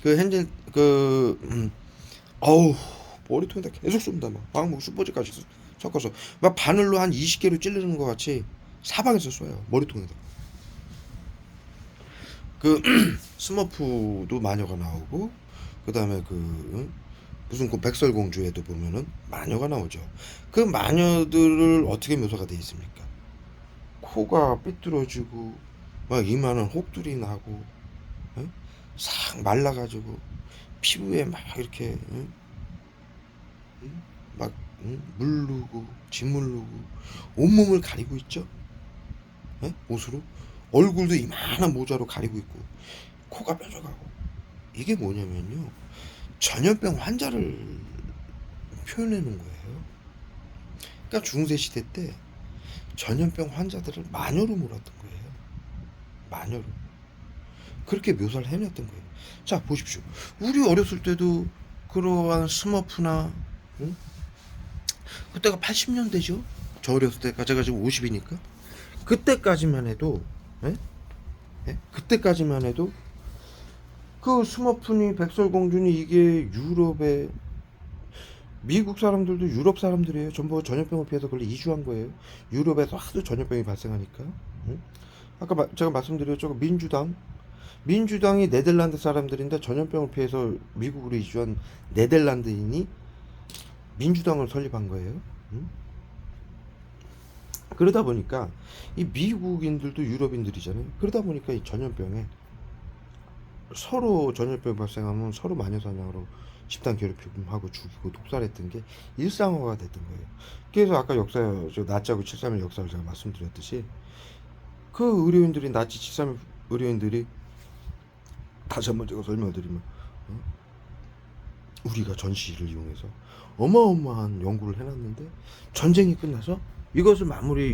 Speaker 1: 그 헨젤 어우, 머리통에다 계속 쏜다. 막 화학물 슈퍼제까지 섞어서 막 바늘로 한 20개로 찌르는 것 같이 사방에서 쏘요, 머리통에다. 그 스머프도 마녀가 나오고, 그 다음에 그 무슨 그 백설공주에도 보면은 마녀가 나오죠. 그 마녀들을 어떻게 묘사가 돼 있습니까? 코가 삐뚤어지고 막 이마는 혹들이 나고, 싹 말라가지고 피부에 막 이렇게 막 물르고 짓물르고 온몸을 가리고 있죠. 옷으로 얼굴도 이만한 모자로 가리고 있고 코가 뾰족하고. 이게 뭐냐면요, 전염병 환자를 표현해 놓은 거예요. 그러니까 중세 시대 때 전염병 환자들을 마녀로 몰았던 거예요. 마녀로. 그렇게 묘사를 해냈던 거예요. 자, 보십시오. 우리 어렸을 때도 그러한 스머프나, 그때가 80년대죠. 저 어렸을 때가, 제가 지금 50이니까 그때까지만 해도 예? 그때까지만 해도 그 스머프니 백설공주니 이게 유럽에 미국 사람들도 유럽 사람들이에요. 전부 전염병을 피해서 걸려 이주한 거예요. 유럽에서 하도 전염병이 발생하니까. 응? 아까 제가 말씀드렸죠. 민주당이 네덜란드 사람들인데 전염병을 피해서 미국으로 이주한 네덜란드인이 민주당을 설립한 거예요. 응? 그러다 보니까 이 미국인들도 유럽인들이잖아요. 그러다 보니까 이 전염병에 서로 전염병 발생하면 서로 마녀 사냥으로 집단 괴롭힘하고 죽이고 독살했던 게 일상화가 됐던 거예요. 그래서 아까 나치하고 7.3일 역사를 제가 말씀드렸듯이 그 의료인들이 나치 7.3일 의료인들이 다시 한번 제가 설명드리면 우리가 전시를 이용해서 어마어마한 연구를 해놨는데 전쟁이 끝나서 이것을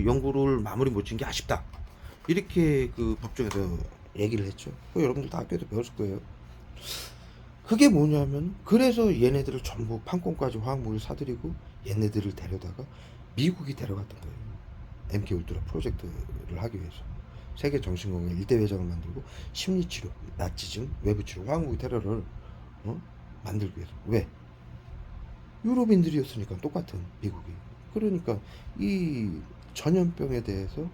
Speaker 1: 연구를 마무리 못 지은 게 아쉽다. 이렇게 그 법정에서 얘기를 했죠. 여러분들 다 학교에서 배웠을 거예요. 그게 뭐냐면 그래서 얘네들을 전부 판권까지 화학무기를 사들이고 얘네들을 데려다가 미국이 데려갔던 거예요. MK 울트라 프로젝트를 하기 위해서 세계 정신건강 1대 회장을 만들고 심리치료, 나치즘, 외부치료, 화학무기 테러를 만들기 위해서. 왜? 유럽인들이었으니까 똑같은 미국이. 그러니까 이 전염병에 대해서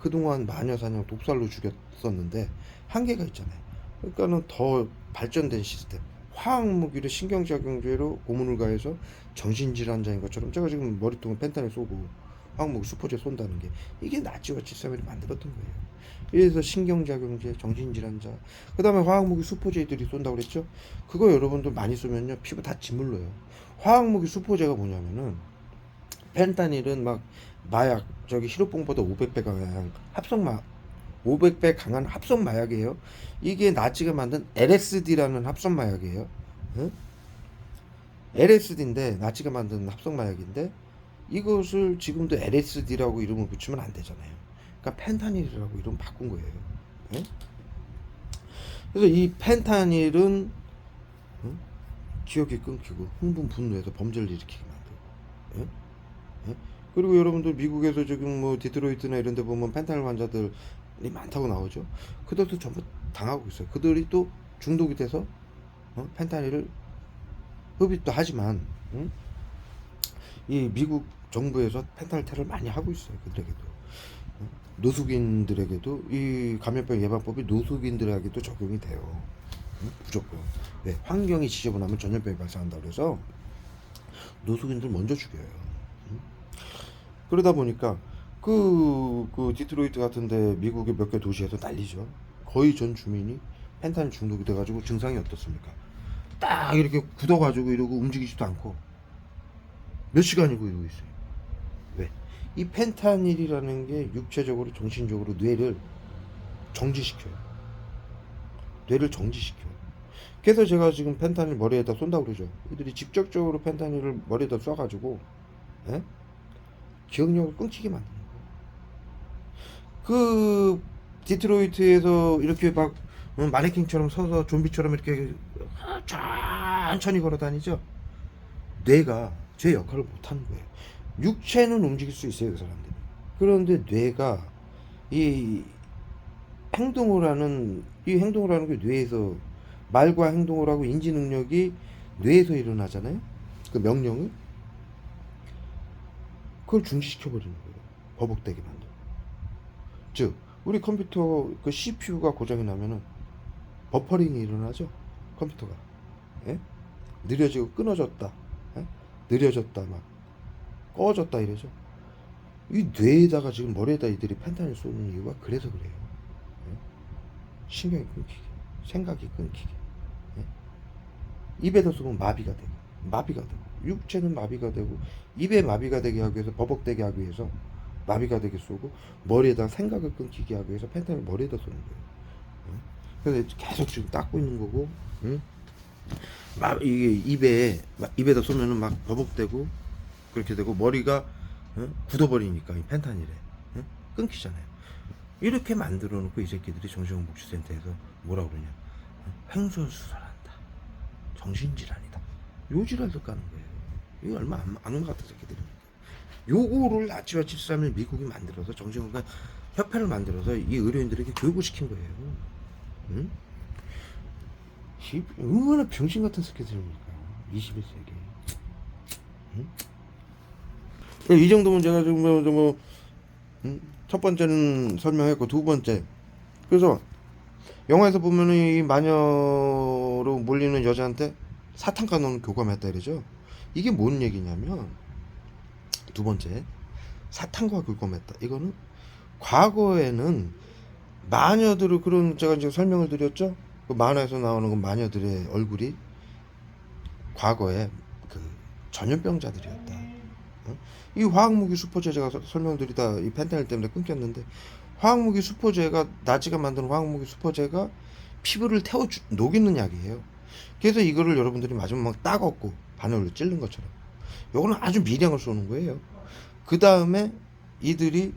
Speaker 1: 그동안 마녀사냥 독살로 죽였었는데 한계가 있잖아요. 그러니까는 더 발전된 시스템, 화학무기를 신경작용제로 고문을 가해서 정신질환자인 것처럼 제가 지금 머리통에 펜타닐 쏘고 화학무기 수포제 쏜다는 게 이게 나치와 7.3일이 만들었던 거예요. 그래서 신경작용제, 정신질환자, 그 다음에 화학무기 수포제들이 쏜다고 그랬죠. 그거 여러분들 많이 쏘면요 피부 다 짓물러요. 화학무기 수포제가 뭐냐면은 펜타닐은 막 마약 히로뽕보다 500배 강한 500배 강한 합성 마약이에요. 이게 나치가 만든 LSD라는 합성 마약이에요. 응? LSD인데 나치가 만든 합성 마약인데 이것을 지금도 LSD라고 이름을 붙이면 안 되잖아요. 그러니까 펜타닐이라고 이름 바꾼 거예요. 응? 그래서 이 펜타닐은 기억이 끊기고 흥분 분노해서 범죄를 일으키게 만들고. 응? 응? 그리고 여러분들 미국에서 지금 뭐 디트로이트나 이런 데 보면 펜타닐 환자들이 많다고 나오죠. 그들도 전부 당하고 있어요. 그들이 또 중독이 돼서 펜타닐을 흡입도 하지만 이 미국 정부에서 펜타닐 테러를 많이 하고 있어요. 그들에게도 노숙인들에게도 이 감염병 예방법이 노숙인들에게도 적용이 돼요. 무조건. 왜? 환경이 지저분하면 전염병이 발생한다고 그래서 노숙인들 먼저 죽여요. 그러다 보니까 그 디트로이트 같은데 미국의 몇 개 도시에서 난리죠. 거의 전 주민이 펜타닐 중독이 돼가지고 증상이 어떻습니까? 딱 이렇게 굳어가지고 이러고 움직이지도 않고 몇 시간이고 이러고 있어요. 왜? 이 펜타닐이라는 게 육체적으로 정신적으로 뇌를 정지시켜요. 뇌를 정지시켜요. 그래서 제가 지금 펜타닐 머리에다 쏜다고 그러죠. 이들이 직접적으로 펜타닐을 머리에다 쏴가지고 기억력을 끊기게 만드는 거예요. 그 디트로이트에서 이렇게 막 마네킹처럼 서서 좀비처럼 이렇게 천천히 걸어 다니죠. 뇌가 제 역할을 못하는 거예요. 육체는 움직일 수 있어요, 그 사람들이. 그런데 뇌가 이 행동을 하는 게 뇌에서 말과 행동을 하고 인지 능력이 뇌에서 일어나잖아요. 그 명령을 그걸 중지시켜 버리는 거예요. 버벅대게 만들고. 즉 우리 컴퓨터 그 CPU가 고장이 나면은 버퍼링이 일어나죠. 컴퓨터가 느려지고 끊어졌다, 느려졌다, 막 꺼졌다 이러죠. 이 뇌에다가 지금 머리에다 이들이 펜타닐 쏘는 이유가 그래서 그래요. 신경이 끊기게, 생각이 끊기게. 입에다 쏘면 마비가 되고, 육체는 마비가 되고, 입에 마비가 되게 하기 위해서, 버벅대게 하기 위해서 마비가 되게 쏘고, 머리에다 생각을 끊기게 하기 위해서 펜타닐 머리에다 쏘는 거예요. 그래서 계속 지금 닦고 있는 거고, 이게 입에다 쏘면은 막 버벅대고 그렇게 되고, 머리가 굳어버리니까 이 펜타닐에 끊기잖아요. 이렇게 만들어 놓고 이 새끼들이 정신건강복지센터에서 뭐라 그러냐, 횡설수설한다, 정신질환이다, 요지랄들 까는 거예요. 이거 얼마 악마 같은 새끼들입니까? 요거를 나치와 7.3일 미국이 만들어서 정신건강 협회를 만들어서 이 의료인들에게 교육을 시킨 거예요. 응? 얼마나 병신 같은 스케줄입니까? 21세기. 응? 이 정도면 제가 지금 첫 번째는 설명했고, 두 번째. 그래서 영화에서 보면은 이 마녀로 몰리는 여자한테 사탄과 너는 교감했다 이러죠. 이게 뭔 얘기냐면, 두 번째, 사탄과 교감했다. 이거는 과거에는 마녀들을, 그런 제가 지금 설명을 드렸죠. 그 만화에서 나오는 그 마녀들의 얼굴이 과거에 그 전염병자들이었다. 이 화학무기 수포제, 제가 설명을 드리다 이 펜타닐 때문에 끊겼는데, 화학무기 수포제가, 나치가 만든 화학무기 수포제가 피부를 태워 녹이는 약이에요. 그래서 이거를 여러분들이 맞으면 막 따갑고 바늘로 찌른 것처럼, 요거는 아주 미량을 쏘는 거예요. 그 다음에 이들이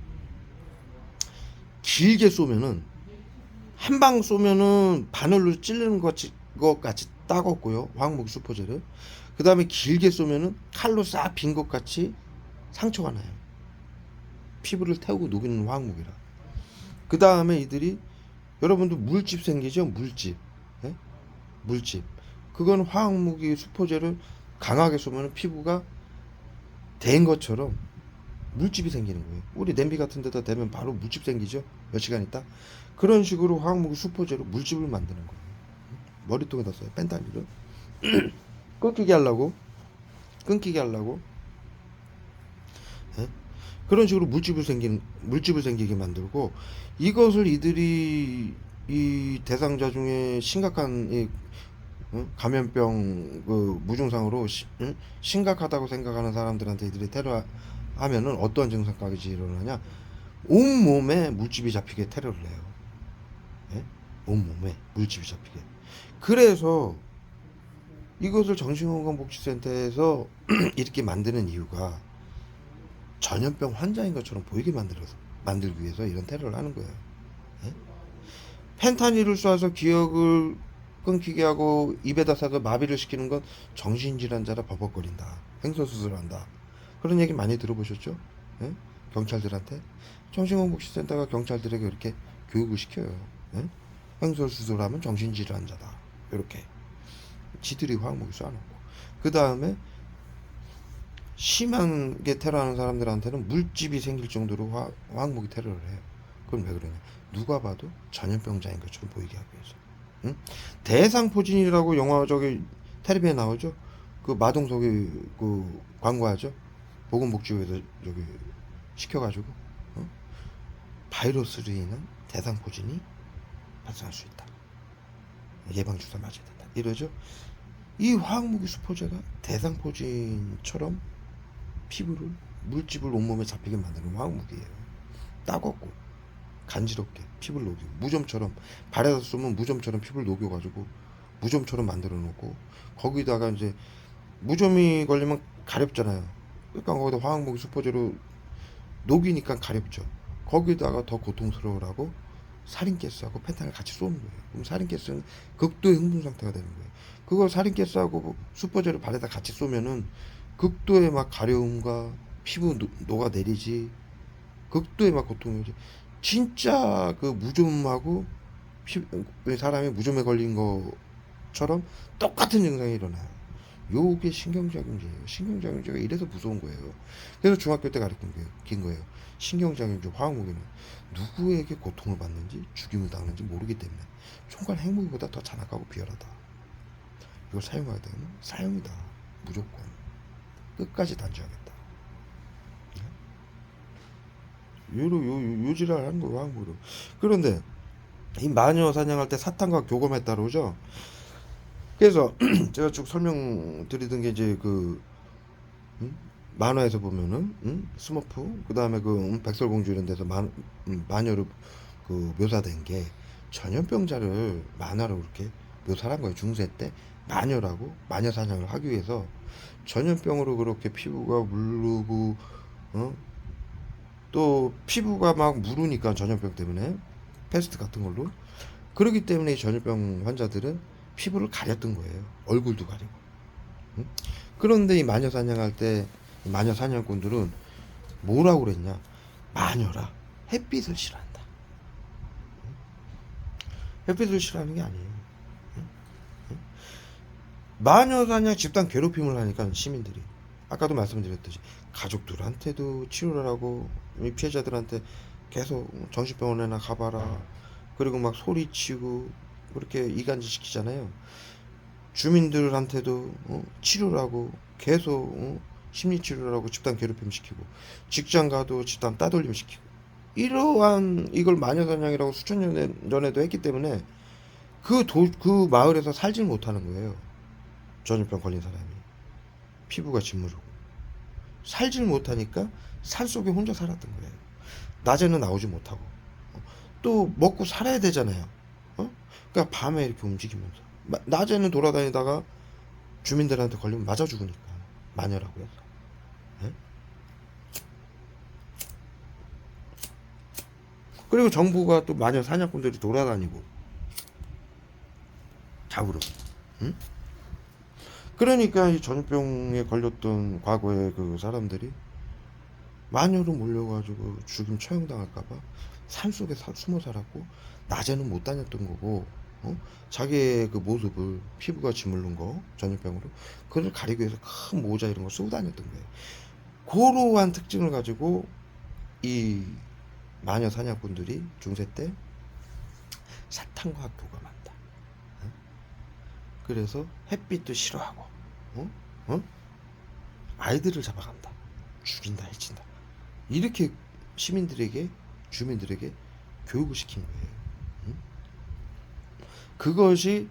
Speaker 1: 길게 쏘면은, 한 방 쏘면은 바늘로 찌르는 것 같이 따갑고요, 화학무기 수포제를. 그 다음에 길게 쏘면은 칼로 싹 빈 것 같이 상처가 나요. 피부를 태우고 녹이는 화학무기라. 그 다음에 이들이, 여러분들 물집 생기죠? 물집. 예? 물집. 그건 화학무기 수포제를 강하게 쏘면 피부가 된 것처럼 물집이 생기는 거예요. 우리 냄비 같은 데다 대면 바로 물집 생기죠? 몇 시간 있다? 그런 식으로 화학무기 수포제로 물집을 만드는 거예요. 머리통에다 써요. 펜타닐을. 끊기게 하려고. 예? 그런 식으로 물집을 생기게 만들고, 이것을 이들이 이 대상자 중에 심각한 이 감염병 그 무증상으로 심각하다고 생각하는 사람들한테 이들이 테러하면은 어떠한 증상까지 일어나냐? 온몸에 물집이 잡히게 테러를 해요. 예? 온몸에 물집이 잡히게. 그래서 이것을 정신건강복지센터에서 이렇게 만드는 이유가, 전염병 환자인 것처럼 보이게 만들기 위해서 이런 테러를 하는 거예요. 예? 펜타닐을 쏴서 기억을 끊기게 하고 입에다 싸서 마비를 시키는 건 정신질환자라 버벅거린다, 횡설수설한다, 그런 얘기 많이 들어보셨죠? 예? 경찰들한테, 정신건강복지센터가 경찰들에게 이렇게 교육을 시켜요. 예? 횡설수설하면 정신질환자다, 이렇게 지들이 화학무기 쏴놓고. 그 다음에 심하게 테러하는 사람들한테는 물집이 생길 정도로 화학무기 테러를 해요. 그건 왜 그러냐? 누가 봐도 전염병자인 것처럼 보이게 하기 위해서. 응? 대상포진이라고 영화 저기 텔레비에 나오죠? 그 마동석이 그 광고하죠? 보건복지부에서 저기 시켜가지고 바이러스로 인한 대상포진이 발생할 수 있다. 예방주사 맞아야 된다. 이러죠? 이 화학무기 수포제가 대상포진처럼 피부를, 물집을 온몸에 잡히게 만드는 화학무기예요. 따갑고 간지럽게 피부를 녹이고, 무좀처럼 발에다 쏘면 무좀처럼 피부를 녹여가지고 무좀처럼 만들어 놓고, 거기다가 이제 무좀이 걸리면 가렵잖아요. 그러니까 거기다 화학무기 수포제로 녹이니까 가렵죠. 거기다가 더 고통스러우라고 살인가스하고 펜타닐 같이 쏘는 거예요. 그럼 살인가스는 극도의 흥분 상태가 되는 거예요. 그걸 살인가스하고 수포제를 발에다 같이 쏘면은 극도의 막 가려움과 피부 녹아내리지, 극도의 막 고통이 오지. 진짜 그 무좀하고 사람이 무좀에 걸린 것처럼 똑같은 증상이 일어나요. 요게 신경작용제예요. 신경작용제가 이래서 무서운 거예요. 그래서 중학교 때 가르친 거예요. 신경작용제 화학무기는 누구에게 고통을 받는지, 죽임을 당하는지 모르기 때문에 총괄 핵무기보다 더 잔악하고 비열하다. 이걸 사용해야 되면 사용이다. 무조건 끝까지 단죄하겠다. 요지랄 하는 거예요, 화학무기로. 그런데 이 마녀 사냥할 때 사탄과 교감했다 그러죠. 그래서 제가 쭉 설명드리던 게 이제 그 만화에서 보면은 스머프, 그 다음에 그 백설공주 이런 데서 마녀로 그 묘사된 게, 전염병자를 만화로 그렇게 묘사한 거예요. 중세 때 마녀라고, 마녀 사냥을 하기 위해서 전염병으로 그렇게 피부가 무르고, 또 피부가 막 무르니까 전염병 때문에 패스트 같은 걸로, 그렇기 때문에 이 전염병 환자들은 피부를 가렸던 거예요. 얼굴도 가리고. 그런데 이 마녀 사냥할 때 마녀 사냥꾼들은 뭐라고 그랬냐? 마녀라 햇빛을 싫어한다. 햇빛을 싫어하는 게 아니에요. 마녀 사냥 집단 괴롭힘을 하니까 시민들이 아까도 말씀드렸듯이 가족들한테도 치료를 하고 이 피해자들한테 계속 정신병원에나 가봐라 그리고 막 소리치고 그렇게 이간질 시키잖아요. 주민들한테도 치료를 하고 계속 심리치료를 하고 집단 괴롭힘 시키고 직장 가도 집단 따돌림 시키고 이러한 이걸 마녀사냥이라고 수천 년 전에도 했기 때문에 그 마을에서 살질 못하는 거예요. 전염병 걸린 사람이 피부가 짓무르고 살질 못하니까 산속에 혼자 살았던 거예요. 낮에는 나오지 못하고 또 먹고 살아야 되잖아요. 그러니까 밤에 이렇게 움직이면서 낮에는 돌아다니다가 주민들한테 걸리면 맞아 죽으니까 마녀라고 해서. 예? 그리고 정부가 또 마녀 사냥꾼들이 돌아다니고 잡으러. 응? 그러니까 이 전염병에 걸렸던 과거의 그 사람들이 마녀로 몰려가지고 죽임 처형당할까봐 산속에 숨어 살았고 낮에는 못 다녔던 거고 자기의 그 모습을 피부가 짓물른 거 전염병으로 그걸 가리기 위해서 큰 모자 이런 거 쓰고 다녔던 거예요. 그러한 특징을 가지고 이 마녀 사냥꾼들이 중세 때 사탄과 교감한다. 그래서 햇빛도 싫어하고 아이들을 잡아간다, 죽인다, 해친다. 이렇게 시민들에게 주민들에게 교육을 시킨 거예요. 그것이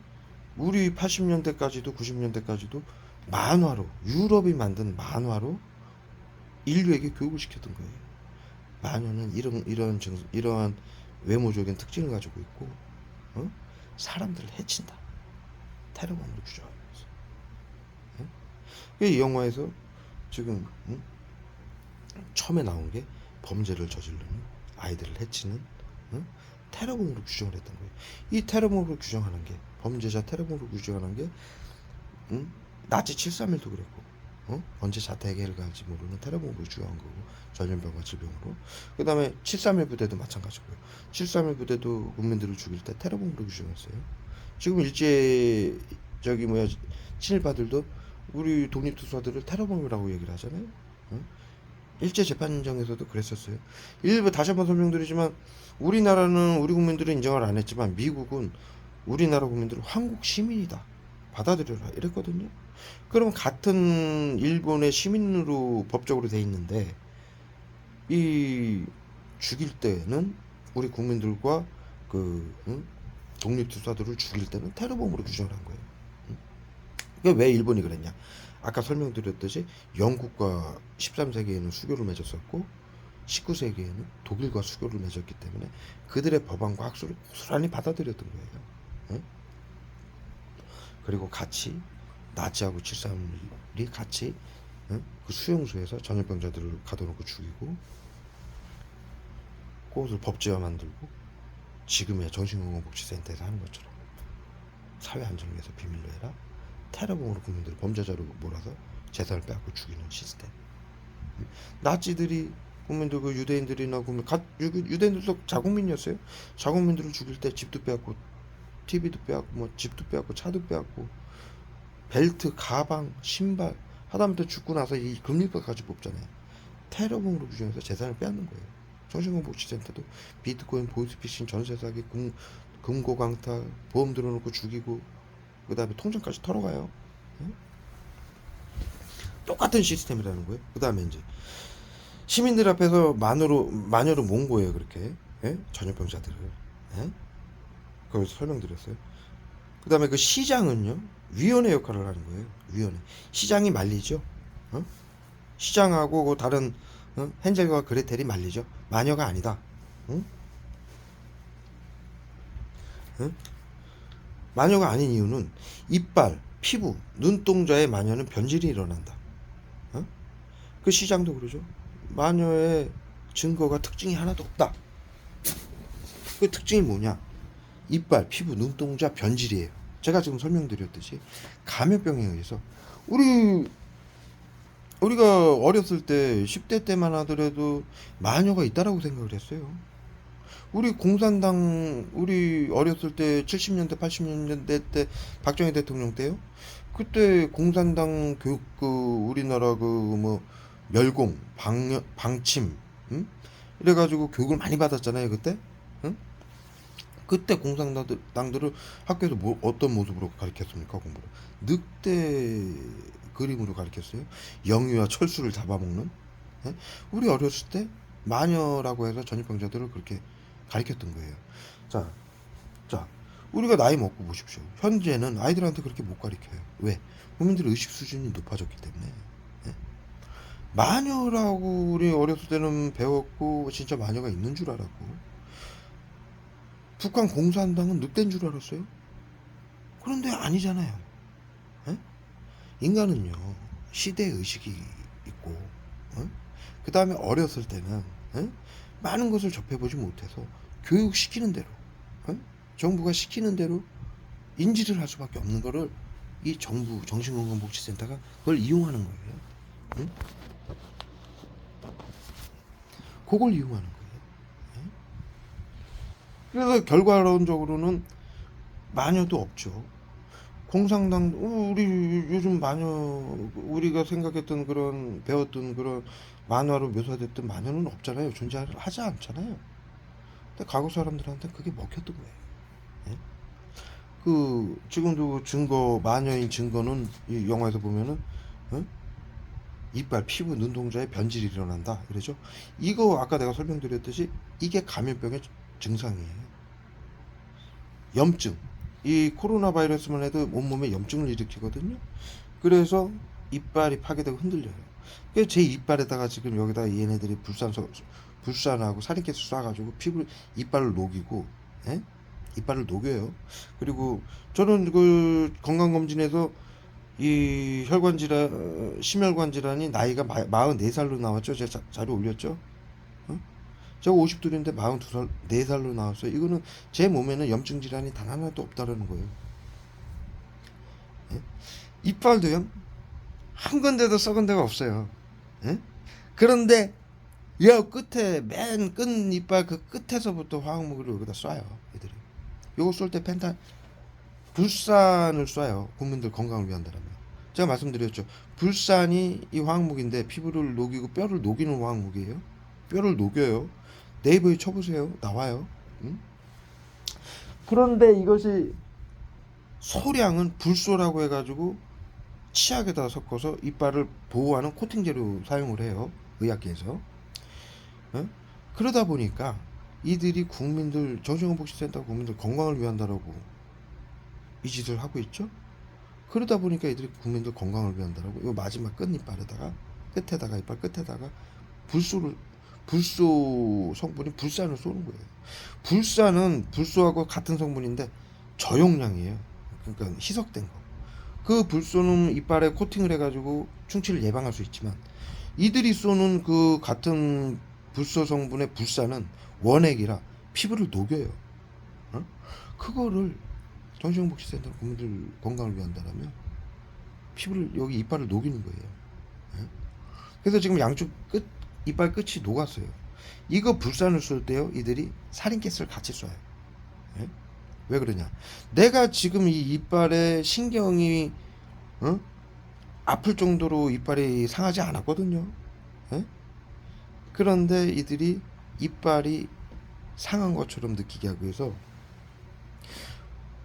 Speaker 1: 우리 80년대까지도 90년대까지도 만화로 유럽이 만든 만화로 인류에게 교육을 시켰던 거예요. 마녀는 이러한 외모적인 특징을 가지고 있고 사람들을 해친다. 테러범으로 규정하면서. 이 영화에서 지금 처음에 나온 게 범죄를 저지르는 아이들을 해치는 테러범으로 규정을 했던 거예요. 이 테러범으로 규정하는 게 범죄자 테러범으로 규정하는 게 나치 731도 그랬고 언제 자택에 해를 가할지 모르는 테러범으로 규정한 거고 전염병과 질병으로. 그 다음에 731 부대도 마찬가지고요. 731 부대도 국민들을 죽일 때 테러범으로 규정했어요. 지금 일제 친일파들도 우리 독립투사들을 테러범이라고 얘기를 하잖아요. 일제 재판정에서도 그랬었어요. 일부 다시 한번 설명드리지만 우리나라는 우리 국민들을 인정을 안 했지만 미국은 우리나라 국민들을 한국 시민이다 받아들여라 이랬거든요. 그럼 같은 일본의 시민으로 법적으로 돼 있는데 이 죽일 때는 우리 국민들과 독립투사들을 죽일 때는 테러범으로 규정을 한 거예요. 그게 왜 일본이 그랬냐? 아까 설명드렸듯이 영국과 13세기에는 수교를 맺었었고 19세기에는 독일과 수교를 맺었기 때문에 그들의 법안과 학술을 고스란히 받아들였던 거예요. 그리고 같이 나치하고 731이 같이 그 수용소에서 전염병자들을 가둬놓고 죽이고 그것을 법제화 만들고 지금의 정신건강복지센터에서 하는 것처럼 사회 안전을 위해서 비밀로 해라. 테러범으로 국민들을 범죄자로 몰아서 재산을 빼앗고 죽이는 시스템. 나치들이 국민들 그 유대인들이나 국민 유대인들도 자국민이었어요. 자국민들을 죽일 때 집도 빼앗고 TV도 빼앗고 뭐 집도 빼앗고 차도 빼앗고 벨트, 가방, 신발 하다못해 죽고 나서 이 금리법까지 뽑잖아요. 테러범으로 규정해서 재산을 빼앗는 거예요. 정신건강복지센터도 비트코인, 보이스피싱, 전세 사기, 금고 강탈, 보험 들어놓고 죽이고 그 다음에 통장까지 털어가요. 똑같은 시스템이라는 거예요. 그 다음에 이제 시민들 앞에서 마녀로 몬 거예요. 그렇게 전염병자들을. 그걸 설명드렸어요. 그 다음에 그 시장은요 위원회 역할을 하는 거예요. 위원회. 시장이 말리죠. 시장하고 그 다른 헨젤과 그레텔이 말리죠. 마녀가 아니다. 마녀가 아닌 이유는 이빨, 피부, 눈동자의 마녀는 변질이 일어난다. 그 시장도 그러죠. 마녀의 증거가 특징이 하나도 없다. 그 특징이 뭐냐? 이빨, 피부, 눈동자 변질이에요. 제가 지금 설명드렸듯이 감염병에 의해서 우리가 어렸을 때 10대 때만 하더라도 마녀가 있다라고 생각을 했어요. 우리 공산당 우리 어렸을 때 70년대 80년대 때 박정희 대통령 때요. 그때 공산당 교육 그 우리나라 그 뭐 멸공 방침 이래가지고 교육을 많이 받았잖아요 그때. 응? 그때 공산당들을 학교에서 뭐 어떤 모습으로 가르쳤습니까 공부를? 늑대 그림으로 가르쳤어요. 영유아 철수를 잡아먹는. 예? 우리 어렸을 때 마녀라고 해서 전입병자들을 그렇게 가르쳤던 거예요. 자, 자, 우리가 나이 먹고 보십시오. 현재는 아이들한테 그렇게 못 가르쳐요. 왜? 국민들의 의식 수준이 높아졌기 때문에. 예? 마녀라고 우리 어렸을 때는 배웠고 진짜 마녀가 있는 줄 알았고 북한 공산당은 늑대인 줄 알았어요. 그런데 아니잖아요. 예? 인간은요 시대 의식이 있고 그 다음에 어렸을 때는 예? 많은 것을 접해보지 못해서 교육시키는 대로 정부가 시키는 대로 인지를 할 수밖에 없는 거를 이 정부 정신건강복지센터가 그걸 이용하는 거예요. 응? 그걸 이용하는 거예요. 응? 그래서 결과론적으로는 마녀도 없죠. 공산당 우리 요즘 마녀 우리가 생각했던 그런 배웠던 그런 만화로 묘사됐던 마녀는 없잖아요. 존재하지 않잖아요. 근데 과거 사람들한테 그게 먹혔던 거예요. 예? 그 지금도 증거 마녀인 증거는 이 영화에서 보면은 이빨, 피부, 눈동자에 변질이 일어난다 그러죠. 이거 아까 내가 설명드렸듯이 이게 감염병의 증상이에요. 염증. 이 코로나 바이러스만 해도 온몸에 염증을 일으키거든요. 그래서 이빨이 파괴되고 흔들려요. 그래서 제 이빨에다가 지금 여기다 얘네들이 불산하고 살인가스 쏴가지고 피부 이빨을 녹이고 예? 이빨을 녹여요. 그리고 저는 그 건강검진에서 이 혈관 질환 심혈관 질환이 나이가 44살로 나왔죠. 제가 자료 올렸죠. 제가 50둘인데 42살 4살로 나왔어요. 이거는 제 몸에는 염증 질환이 단 하나도 없다라는 거예요. 예? 이빨도요 한 군데도 썩은 데가 없어요. 예? 그런데 여 끝에 맨 끝 이빨 그 끝에서부터 화학무기를 여기다 쏴요. 애들이. 요거 쏠 때 불산을 쏴요. 국민들 건강을 위한다라면. 제가 말씀드렸죠. 불산이 이 화학무기인데 피부를 녹이고 뼈를 녹이는 화학무기예요. 뼈를 녹여요. 네이버에 쳐보세요. 나와요. 응? 그런데 이것이 소량은 불소라고 해가지고 치약에다 섞어서 이빨을 보호하는 코팅제로 사용을 해요. 의학계에서. 응? 그러다 보니까 이들이 국민들 정신건강복지센터 국민들 건강을 위한다라고 이 짓을 하고 있죠. 그러다 보니까 이들이 국민들 건강을 위한다라고 이 마지막 끝이빨에다가 끝에다가 이빨 끝에다가 불소 성분이 불산을 쏘는 거예요. 불산은 불소하고 같은 성분인데 저용량이에요. 그러니까 희석된 거. 그 불소는 이빨에 코팅을 해가지고 충치를 예방할 수 있지만 이들이 쏘는 그 같은 불소 성분의 불산은 원액이라 피부를 녹여요. 그거를 정신건강복지센터 국민들 건강을 위한다라면 피부를 여기 이빨을 녹이는 거예요. 그래서 지금 양쪽 이빨 끝이 녹았어요. 이거 불산을 쏠 때요 이들이 살인가스를 같이 쏴요. 왜 그러냐? 내가 지금 이 이빨에 신경이 아플 정도로 이빨이 상하지 않았거든요. 그런데 이들이 이빨이 상한 것처럼 느끼게 하기 위해서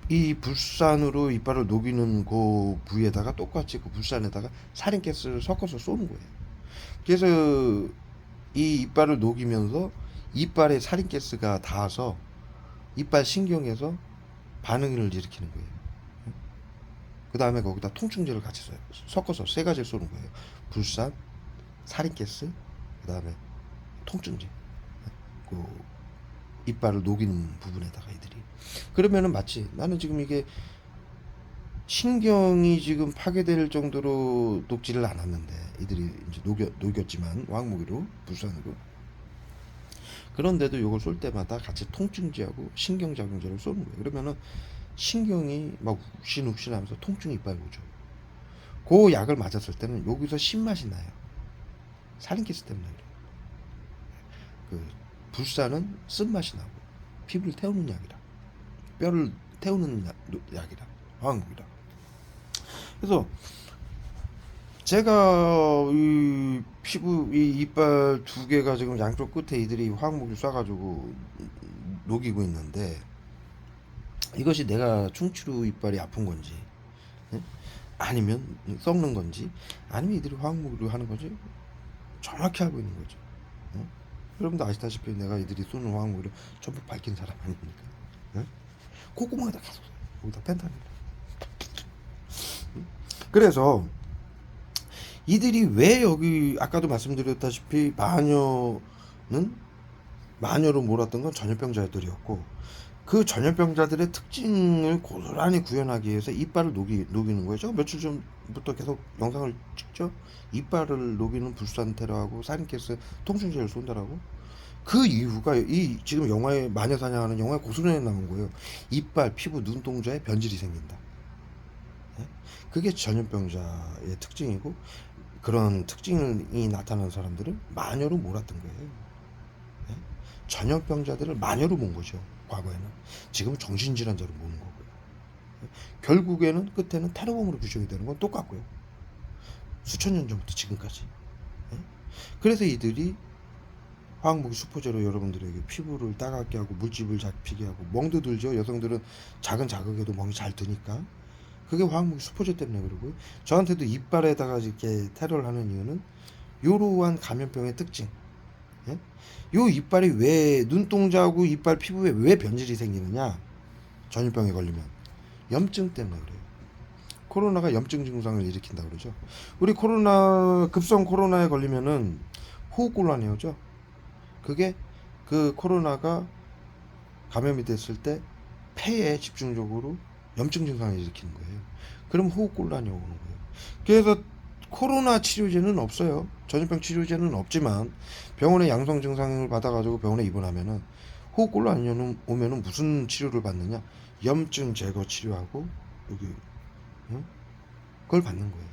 Speaker 1: 이 불산으로 이빨을 녹이는 그 부위에다가 똑같이 그 불산에다가 살인가스를 섞어서 쏘는 거예요. 그래서 이 이빨을 녹이면서 이빨에 살인가스가 닿아서 이빨 신경에서 반응을 일으키는 거예요. 그 다음에 거기다 통증제를 같이 써요. 섞어서 세 가지를 쏘는 거예요. 불산, 살인가스, 그 다음에 통증제. 그 이빨을 녹이는 부분에다가 이들이. 그러면은 마치 나는 지금 이게 신경이 지금 파괴될 정도로 녹지를 않았는데 이들이 이제 녹였지만 화학무기로 불산으로. 그런데도 이걸 쏠 때마다 같이 통증제하고 신경작용제를 쏘는 거예요. 그러면은 신경이 막 욱신욱신하면서 통증이 이빨 오죠. 그 약을 맞았을 때는 여기서 신맛이 나요. 살인가스 때문에 그래요. 그 불산은 쓴맛이 나고 피부를 태우는 약이라, 뼈를 태우는 약이라, 화학무기라. 그래서 제가 이 피부, 이 이빨 두 개가 지금 양쪽 끝에 이들이 화학무기를 쏴가지고 녹이고 있는데, 이것이 내가 충치로 이빨이 아픈 건지, 예? 아니면 썩는 건지, 아니면 이들이 화학무기로 하는 건지 정확히 알고 있는 거죠. 예? 여러분도 아시다시피 내가 이들이 쏘는 화학무기를 전부 밝힌 사람 아닙니까? 예? 콧구멍에다 계속 거기다 펜타닐. 그래서 이들이 왜 여기, 아까도 말씀드렸다시피 마녀로 몰았던 건 전염병자들이었고, 그 전염병자들의 특징을 고스란히 구현하기 위해서 이빨을 녹이는 거예요. 제가 며칠 전부터 계속 영상을 찍죠. 이빨을 녹이는 불산 테러하고 살인케이스 통증제를 쏜다라고. 그 이유가 이 지금 영화에 마녀사냥하는 영화에 고스란히 남은 거예요. 이빨, 피부, 눈동자에 변질이 생긴다. 예? 그게 전염병자의 특징이고, 그런 특징이 나타나는 사람들을 마녀로 몰았던 거예요. 예? 전염병자들을 마녀로 본 거죠. 과거에는. 지금은 정신질환자로 모는 거고요. 예? 결국에는 끝에는 테러범으로 규정이 되는 건 똑같고요. 수천 년 전부터 지금까지. 예? 그래서 이들이 화학무기 수포제로 여러분들에게 피부를 따갑게 하고 물집을 잡히게 하고, 멍도 들죠. 여성들은 작은 자극에도 멍이 잘 드니까. 그게 화학무기 수포제 때문에 그러고요. 저한테도 이빨에다가 이렇게 테러를 하는 이유는 이러한 감염병의 특징. 예? 요 이빨이 왜, 눈동자하고 이빨 피부에 왜 변질이 생기느냐? 전염병에 걸리면 염증 때문에 그래요. 코로나가 염증 증상을 일으킨다고 그러죠. 우리 급성 코로나에 걸리면은 호흡곤란이 오죠. 그게 그 코로나가 감염이 됐을 때 폐에 집중적으로 염증 증상을 일으키는 거예요. 그럼 호흡곤란이 오는 거예요. 그래서 코로나 치료제는 없어요. 전염병 치료제는 없지만 병원에 양성 증상을 받아가지고 병원에 입원하면은 호흡곤란이 오면은 무슨 치료를 받느냐? 염증 제거 치료하고 여기, 응? 그걸 받는 거예요.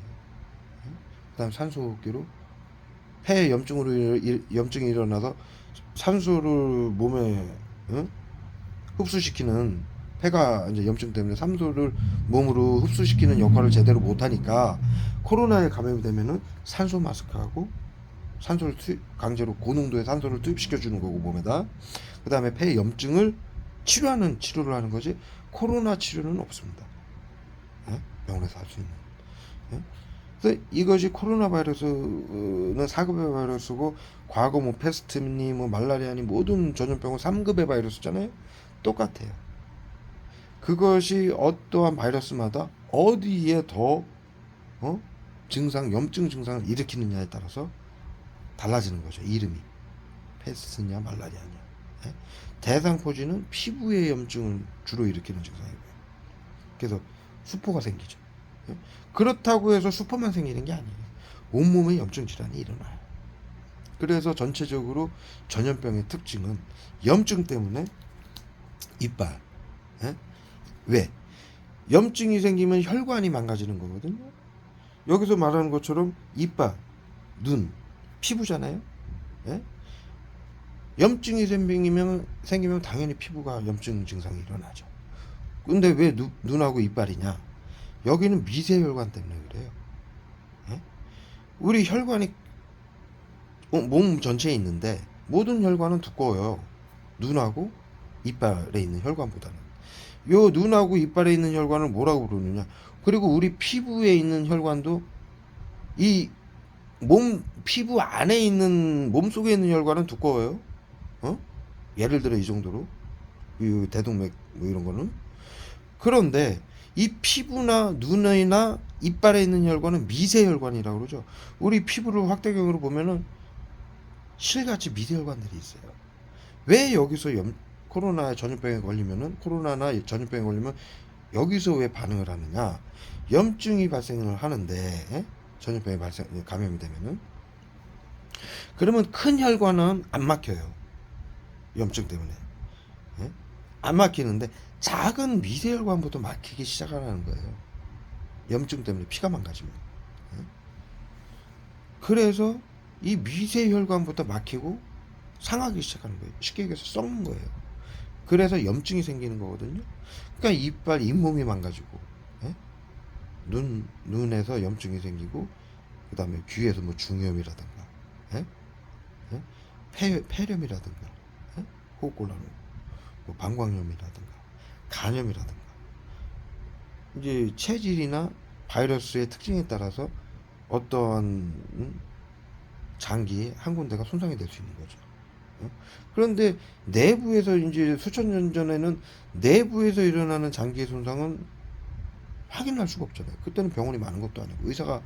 Speaker 1: 응? 그다음 산소호흡기로 폐에 염증이 일어나서 산소를 몸에, 응? 흡수시키는, 폐가 이제 염증 때문에 산소를 몸으로 흡수시키는 역할을 제대로 못하니까 코로나에 감염이 되면은 산소 마스크하고 산소를 강제로 고농도의 산소를 투입시켜 주는 거고 몸에다. 그 다음에 폐 염증을 치료하는 치료를 하는 거지 코로나 치료는 없습니다. 예? 병원에서 할 수 있는. 예? 그래서 이것이 코로나 바이러스는 4급의 바이러스고, 과거 뭐 패스트니 뭐 말라리아니 모든 전염병은 3급의 바이러스잖아요. 똑같아요. 그것이 어떠한 바이러스마다 어디에 더 염증 증상을 일으키느냐에 따라서 달라지는 거죠. 이름이 패스트냐 말라리아냐. 예? 대상포진은 피부의 염증을 주로 일으키는 증상이고요. 그래서 수포가 생기죠. 예? 그렇다고 해서 수포만 생기는 게 아니에요. 온몸에 염증 질환이 일어나요. 그래서 전체적으로 전염병의 특징은 염증 때문에 이빨. 예? 왜? 염증이 생기면 혈관이 망가지는 거거든요. 여기서 말하는 것처럼 이빨, 눈, 피부잖아요. 예? 염증이 생기면 당연히 피부가 염증 증상이 일어나죠. 근데 왜 눈하고 이빨이냐? 여기는 미세혈관 때문에 그래요. 예? 우리 혈관이 몸 전체에 있는데 모든 혈관은 두꺼워요. 눈하고 이빨에 있는 혈관보다는. 요 눈하고 이빨에 있는 혈관을 뭐라고 부르느냐? 그리고 우리 피부에 있는 혈관도 이 피부 안에 있는, 몸 속에 있는 혈관은 두꺼워요. 예를 들어 이 정도로. 이 대동맥 뭐 이런 거는. 그런데 이 피부나 눈이나 이빨에 있는 혈관은 미세혈관이라고 그러죠. 우리 피부를 확대경으로 보면은 실같이 미세혈관들이 있어요. 왜 여기서 코로나나 전염병에 걸리면 여기서 왜 반응을 하느냐? 염증이 발생을 하는데, 전염병이 감염이 되면은, 그러면 큰 혈관은 안 막혀요. 염증 때문에. 예? 안 막히는데 작은 미세혈관부터 막히기 시작하는 거예요. 염증 때문에 피가 망가지면. 예? 그래서 이 미세혈관부터 막히고 상하기 시작하는 거예요. 쉽게 얘기해서 썩는 거예요. 그래서 염증이 생기는 거거든요. 그러니까 이빨, 잇몸이 망가지고, 예? 눈에서 염증이 생기고, 그 다음에 귀에서 뭐 중이염이라든가, 예? 예? 폐렴이라든가, 예? 호흡곤란, 뭐 방광염이라든가, 간염이라든가, 이제 체질이나 바이러스의 특징에 따라서 어떠한 장기 한 군데가 손상이 될 수 있는 거죠. 어? 그런데 내부에서 이제 수천 년 전에는 내부에서 일어나는 장기의 손상은 확인할 수가 없잖아요. 그때는 병원이 많은 것도 아니고 의사가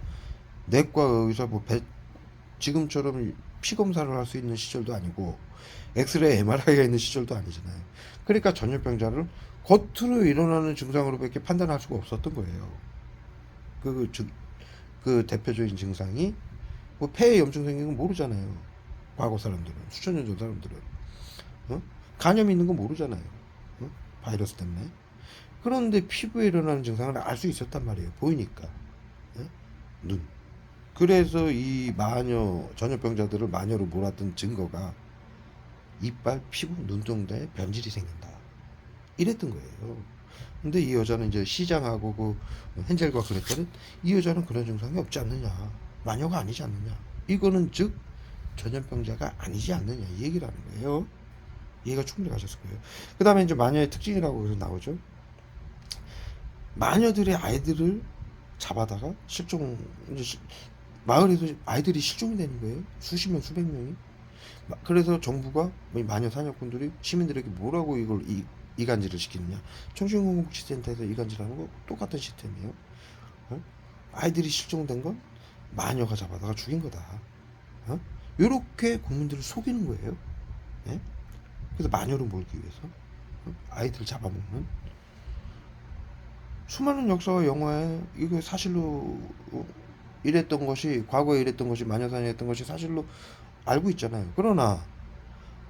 Speaker 1: 내과 의사 뭐 지금처럼 피 검사를 할 수 있는 시절도 아니고 엑스레이, MRI가 있는 시절도 아니잖아요. 그러니까 전염병자를 겉으로 일어나는 증상으로밖에 판단할 수가 없었던 거예요. 그 대표적인 증상이 뭐 폐에 염증 생기는 건 모르잖아요. 과거 사람들은, 수천 년 전 사람들은, 어? 간염이 있는 건 모르잖아요. 어? 바이러스 때문에. 그런데 피부에 일어나는 증상을 알 수 있었단 말이에요. 보이니까. 어? 눈. 그래서 이 전염병자들을 마녀로 몰았던 증거가 이빨, 피부, 눈동자에 변질이 생긴다. 이랬던 거예요. 근데 이 여자는 이제 시장하고 그 헨젤과 그랬더니 이 여자는 그런 증상이 없지 않느냐. 마녀가 아니지 않느냐. 이거는 즉 전염병자가 아니지 않느냐 이 얘기를 하는 거예요. 이해가 충분히 가셨을 거예요. 그 다음에 이제 마녀의 특징이라고 해서 나오죠. 마녀들의 아이들을 잡아다가 마을에서 아이들이 실종이 되는 거예요. 수십 명, 수백 명이. 그래서 정부가 이 마녀 사냥꾼들이 시민들에게 뭐라고 이걸 이간질을 시키느냐. 청소년복지센터에서 이간질하는 거 똑같은 시스템이에요. 어? 아이들이 실종된 건 마녀가 잡아다가 죽인 거다. 어? 이렇게 국민들을 속이는 거예요. 예? 그래서 마녀로 몰기 위해서 아이들을 잡아먹는 수많은 역사와 영화에 이거 사실로 이랬던 것이 과거에 이랬던 것이 마녀사냥했던 것이 사실로 알고 있잖아요. 그러나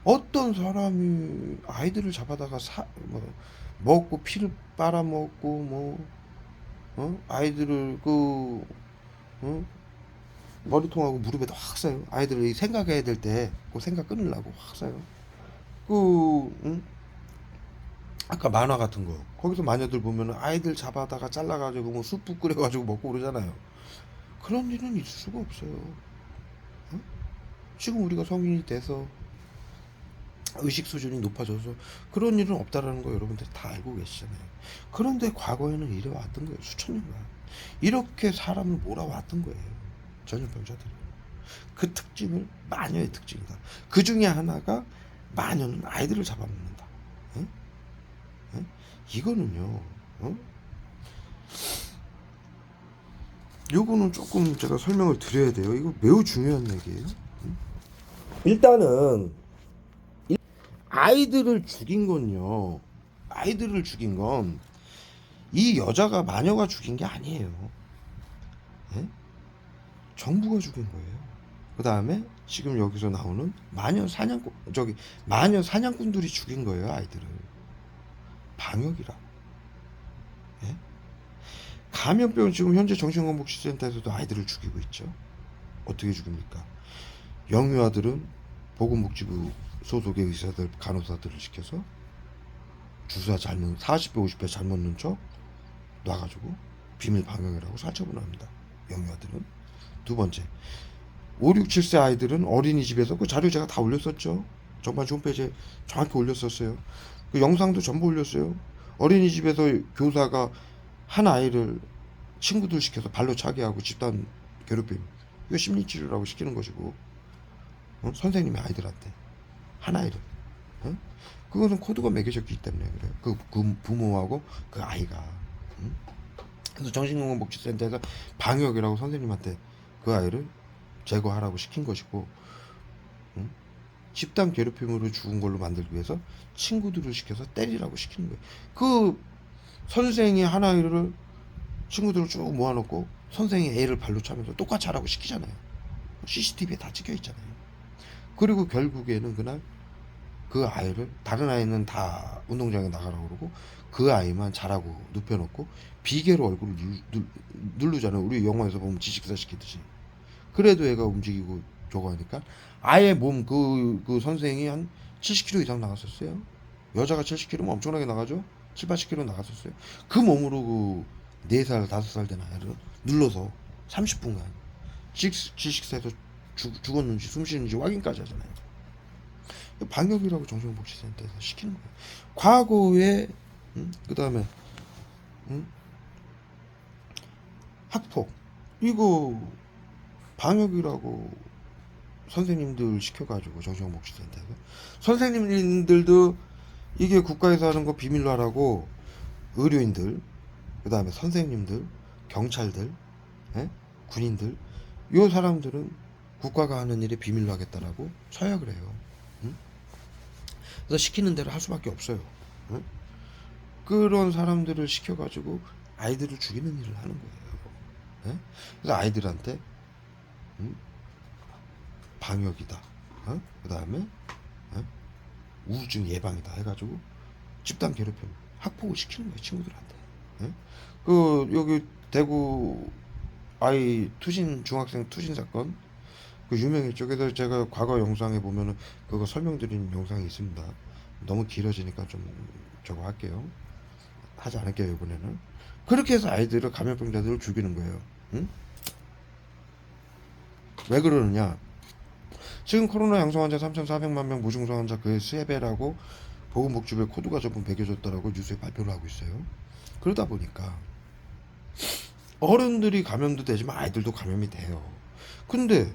Speaker 1: 어떤 사람이 아이들을 잡아다가 먹고 피를 빨아먹고 아이들을 머리통하고 무릎에다 확 쏴요. 아이들이 생각해야 될 때 그 생각 끊으려고 확 쏴요. 아까 만화 같은 거 거기서 마녀들 보면은 아이들 잡아다가 잘라가지고 뭐 수프 끓여가지고 먹고 그러잖아요. 그런 일은 있을 수가 없어요. 어? 지금 우리가 성인이 돼서 의식 수준이 높아져서 그런 일은 없다라는 거 여러분들이 다 알고 계시잖아요. 그런데 과거에는 이래왔던 거예요. 수천 년간 이렇게 사람을 몰아왔던 거예요. 전염병자들이. 그 특징을 마녀의 특징이다. 그 중에 하나가 마녀는 아이들을 잡아먹는다. 에? 에? 이거는요. 요거는 조금 제가 설명을 드려야 돼요. 이거 매우 중요한 얘기예요. 일단은 아이들을 죽인 건요. 아이들을 죽인 건 이 여자가 마녀가 죽인 게 아니에요. 예? 정부가 죽인 거예요. 그 다음에 지금 여기서 나오는 마녀 사냥꾼들이 죽인 거예요. 아이들을. 방역이라. 예? 감염병 지금 현재 정신건복지센터에서도 아이들을 죽이고 있죠. 어떻게 죽입니까? 영유아들은 보건복지부 소속의 의사들, 간호사들을 시켜서 주사 잘못 40배, 50배 잘못 넣은 척 놔가지고 비밀 방역이라고 살처분합니다. 영유아들은. 두 번째, 5, 6, 7세 아이들은 어린이집에서 그 자료 제가 다 올렸었죠. 정말 홈페이지에 정확히 올렸었어요. 그 영상도 전부 올렸어요. 어린이집에서 교사가 한 아이를 친구들 시켜서 발로 차게 하고 집단 괴롭힘. 이거 심리치료라고 시키는 것이고, 선생님이 아이들한테 한 아이를. 그것은 코드가 매겨졌기 때문에 그래요. 그 부모하고 그 아이가. 그래서 정신건강복지센터에서 방역이라고 선생님한테 그 아이를 제거하라고 시킨 것이고, 집단 괴롭힘으로 죽은 걸로 만들기 위해서 친구들을 시켜서 때리라고 시키는 거예요. 그 선생이 한 아이를 친구들을 쭉 모아놓고 선생이 애를 발로 차면서 똑같이 하라고 시키잖아요. CCTV에 다 찍혀 있잖아요. 그리고 결국에는 그날 그 아이를, 다른 아이는 다 운동장에 나가라고 그러고 그 아이만 자라고 눕혀놓고 비계로 얼굴을 누르잖아요. 우리 영화에서 보면 지식사 시키듯이. 그래도 애가 움직이고 저거 하니까 아예 몸 그 선생이 한 70kg 이상 나갔었어요. 여자가 70kg면 엄청나게 나가죠. 7, 80kg 나갔었어요. 그 몸으로 그 4살, 5살 된 아이를 눌러서 30분간 지식세에서 죽었는지 숨 쉬는지 확인까지 하잖아요. 방역이라고 정신복지센터에서 시키는 거예요. 과거에 그 다음에 학폭 이거 방역이라고 선생님들 시켜가지고 정신복지센터에서 선생님들도 이게 국가에서 하는 거 비밀로 하라고 의료인들 그 다음에 선생님들 경찰들 군인들 요 사람들은 국가가 하는 일에 비밀로 하겠다라고 서약을 해요. 그래서 시키는 대로 할 수밖에 없어요. 그런 사람들을 시켜가지고 아이들을 죽이는 일을 하는 거예요. 그래서 아이들한테 방역이다. 그 다음에 우울증 예방이다 해가지고 집단 괴롭힘, 학폭을 시키는 거예요 친구들한테. 그 여기 대구 아이 투신 중학생 투신 사건 그 유명했죠. 그래서 제가 과거 영상에 보면은 그거 설명드린 영상이 있습니다. 너무 길어지니까 좀 저거 할게요. 하지 않을게요 이번에는. 그렇게 해서 아이들을 감염병자들을 죽이는 거예요. 왜 그러느냐? 지금 코로나 양성 환자 3,400만 명, 무증상 환자 그의 3배라고 보건복지부에 코드가 전부 매겨졌다라고 뉴스에 발표를 하고 있어요. 그러다 보니까 어른들이 감염도 되지만 아이들도 감염이 돼요. 근데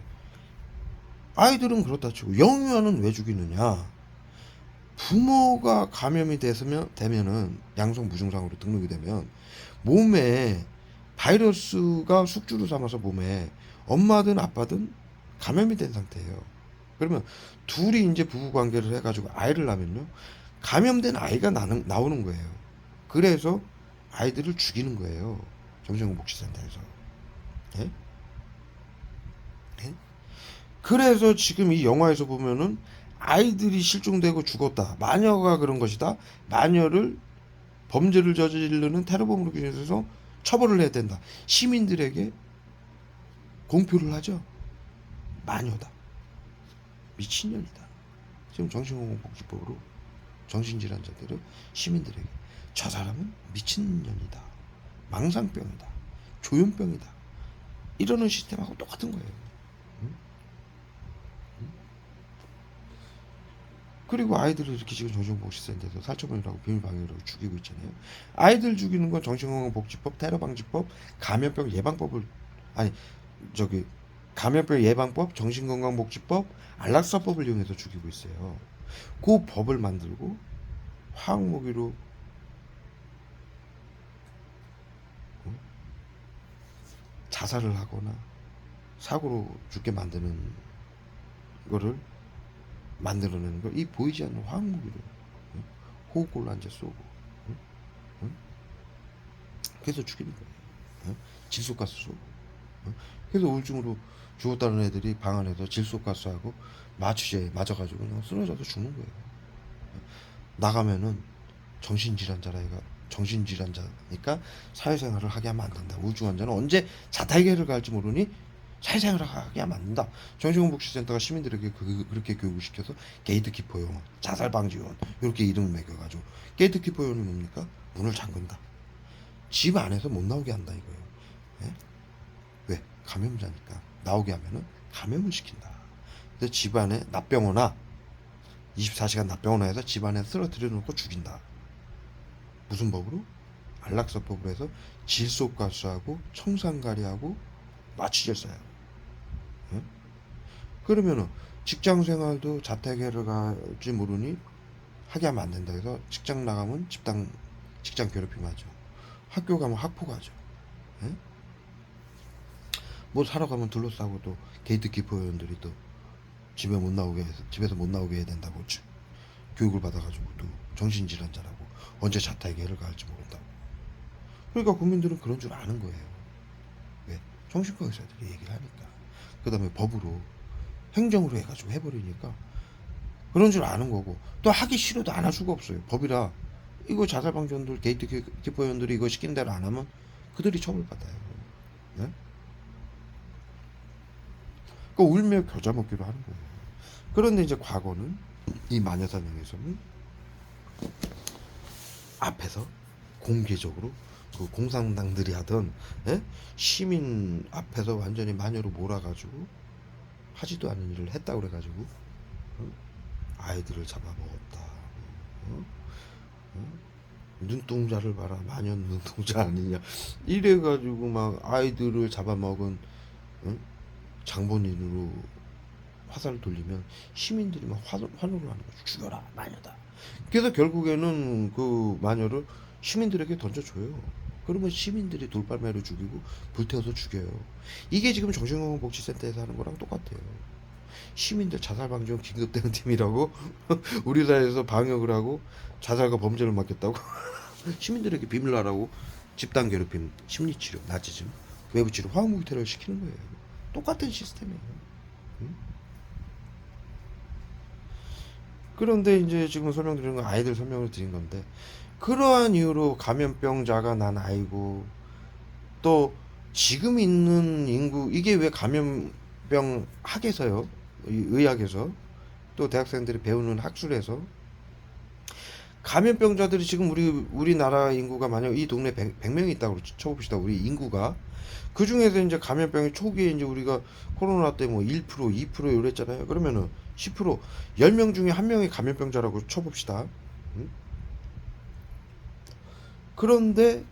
Speaker 1: 아이들은 그렇다 치고 영유아는 왜 죽이느냐? 부모가 감염이 되면은 양성 무증상으로 등록이 되면 몸에 바이러스가 숙주를 삼아서 몸에 엄마든 아빠든 감염이 된 상태예요. 그러면 둘이 이제 부부 관계를 해가지고 아이를 낳으면요 감염된 아이가 나오는 거예요. 그래서 아이들을 죽이는 거예요. 정신건강복지센터에서. 예? 예? 그래서 지금 이 영화에서 보면은 아이들이 실종되고 죽었다. 마녀가 그런 것이다. 마녀를 범죄를 저지르는 테러범으로 규정해서 처벌을 해야 된다. 시민들에게 공표를 하죠. 마녀다. 미친년이다. 지금 정신건강복지법으로 정신질환자들은 시민들에게 저 사람은 미친년이다. 망상병이다. 조현병이다. 이러는 시스템하고 똑같은 거예요. 그리고 아이들을 이렇게 지금 정신건강복지센터에서 살처분이라고 비밀방역이라고 죽이고 있잖아요. 아이들 죽이는 건 정신건강복지법, 테러방지법, 감염병 예방법을 감염병 예방법, 정신건강복지법, 안락사법을 이용해서 죽이고 있어요. 그 법을 만들고 화학무기로 자살을 하거나 사고로 죽게 만드는 거를 만들어내는 걸 이 보이지 않는 화학무기로 호흡곤란제 쏘고 그래서 죽이는 거예요. 질소가스 쏘고 그래서 우울증으로 죽었다는 애들이 방 안에서 질소가스하고 마취제 맞아가지고 그냥 쓰러져서 죽는 거예요. 나가면은 정신질환자니까 사회생활을 하게 하면 안 된다. 우울증 환자는 언제 자타해결을 갈지 모르니 사회생활을 하게 하면 안 된다. 정신건강복지센터가 시민들에게 그렇게 교육을 시켜서 게이트키퍼요원, 자살방지요원 이렇게 이름을 매겨가지고 게이트키퍼요원이 뭡니까? 문을 잠근다. 집 안에서 못 나오게 한다 이거예요. 예? 왜? 감염자니까 나오게 하면은 감염을 시킨다. 그래서 집안에 납병원화 24시간 납병원화해서 집안에 쓰러뜨려 놓고 죽인다. 무슨 법으로? 안락사법으로 해서 질소가스하고 청산가리하고 마취제를 써요. 예? 그러면은 직장생활도 자택해를 갈지 모르니 하게 하면 안 된다 해서 직장 나가면 직장 괴롭힘 하죠. 학교 가면 학폭하죠. 예? 뭐 사러 가면 둘러싸고 또 게이트키퍼원들이 또 집에서 못 나오게 해야 된다고 교육을 받아가지고 또 정신질환자라고 언제 자타에게를 가할지 모른다고. 그러니까 국민들은 그런 줄 아는 거예요. 왜? 정신과 의사들이 얘기를 하니까. 그 다음에 법으로 행정으로 해가지고 해버리니까 그런 줄 아는 거고 또 하기 싫어도 안 할 수가 없어요. 법이라 이거 자살방지원들 게이트키퍼원들이 이거 시킨 대로 안 하면 그들이 처벌받아요. 네? 그 울며 겨자 먹기로 하는 거예요. 그런데 이제 과거는 이 마녀사냥에서는 앞에서 공개적으로 그 공산당들이 하던 예? 시민 앞에서 완전히 마녀로 몰아가지고 하지도 않은 일을 했다고 그래가지고 어? 아이들을 잡아먹었다. 어? 어? 눈동자를 봐라, 마녀 눈동자 아니냐 이래가지고 막 아이들을 잡아먹은 어? 장본인으로 화살을 돌리면 시민들이 막 환호를 하는 거죠. 죽여라, 마녀다. 그래서 결국에는 그 마녀를 시민들에게 던져줘요. 그러면 시민들이 돌팔매로 죽이고 불태워서 죽여요. 이게 지금 정신건강복지센터에서 하는 거랑 똑같아요. 시민들 자살방지원 긴급대응 팀이라고 우리나라에서 방역을 하고 자살과 범죄를 막겠다고 시민들에게 비밀로 하라고 집단 괴롭힘, 심리치료, 나치즘, 외부치료, 화학무기 테러를 시키는 거예요. 똑같은 시스템이에요. 응? 그런데 이제 지금 설명드리는 건 아이들 설명을 드린 건데, 그러한 이유로 감염병자가 난 아이고, 또 지금 있는 인구, 이게 왜 감염병 학에서요, 의학에서 또 대학생들이 배우는 학술에서 감염병자들이 지금 우리나라 인구가 만약 이 동네 100명이 있다고 쳐봅시다. 우리 인구가 그 중에서 이제 감염병이 초기에 이제 우리가 코로나 때 뭐 1%, 2% 이랬잖아요. 그러면은 10%, 10명 중에 한 명이 감염병자라고 쳐봅시다. 응? 그런데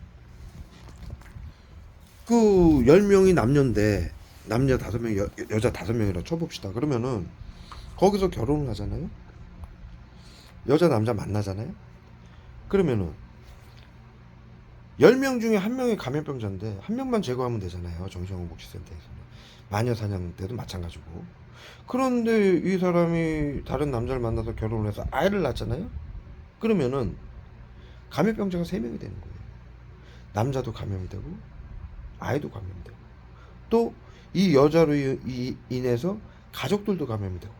Speaker 1: 그 10명이 남녀인데 남자 5명, 여자 5명이라 쳐봅시다. 그러면은 거기서 결혼을 하잖아요. 여자 남자 만나잖아요. 그러면은 10명 중에 한 명이 감염병자인데 한 명만 제거하면 되잖아요. 정신건강복지센터에서는. 마녀 사냥 때도 마찬가지고. 그런데 이 사람이 다른 남자를 만나서 결혼을 해서 아이를 낳잖아요. 그러면은 감염병자가 3명이 되는 거예요. 남자도 감염이 되고 아이도 감염이 되고 또 이 여자로 인해서 가족들도 감염이 되고.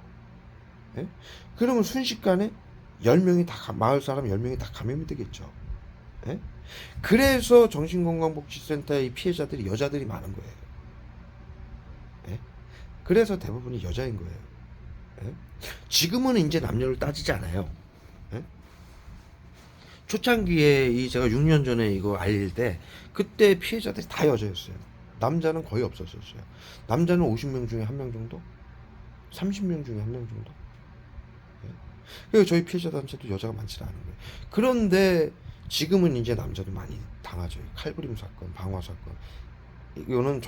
Speaker 1: 예? 그러면 순식간에 10명이 다, 마을 사람 10명이 다 감염이 되겠죠. 예? 그래서 정신건강복지센터의 피해자들이 여자들이 많은 거예요. 예? 그래서 대부분이 여자인 거예요. 예? 지금은 이제 남녀를 따지지 않아요. 예? 초창기에 제가 6년 전에 이거 알릴 때 그때 피해자들이 다 여자였어요. 남자는 거의 없었었어요. 남자는 50명 중에 1명 정도? 30명 중에 1명 정도? 예? 그래서 저희 피해자 단체도 여자가 많지 않은 거예요. 그런데 지금은 이제 남자도 많이 당하죠. 칼부림 사건, 방화 사건. 이거는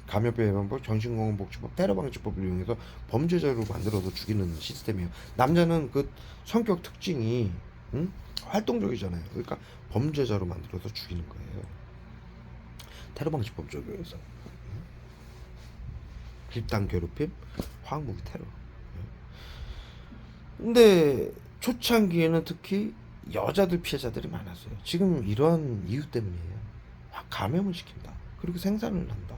Speaker 1: 감염병 예방법, 정신건강복지법, 테러방지법을 이용해서 범죄자로 만들어서 죽이는 시스템이에요. 남자는 그 성격 특징이 활동적이잖아요. 그러니까 범죄자로 만들어서 죽이는 거예요. 테러방지법 적용해서. 집단 괴롭힘, 화학무기 테러. 근데 초창기에는 특히 여자들 피해자들이 많았어요. 지금 이러한 이유 때문이에요. 감염을 시킨다. 그리고 생산을 한다.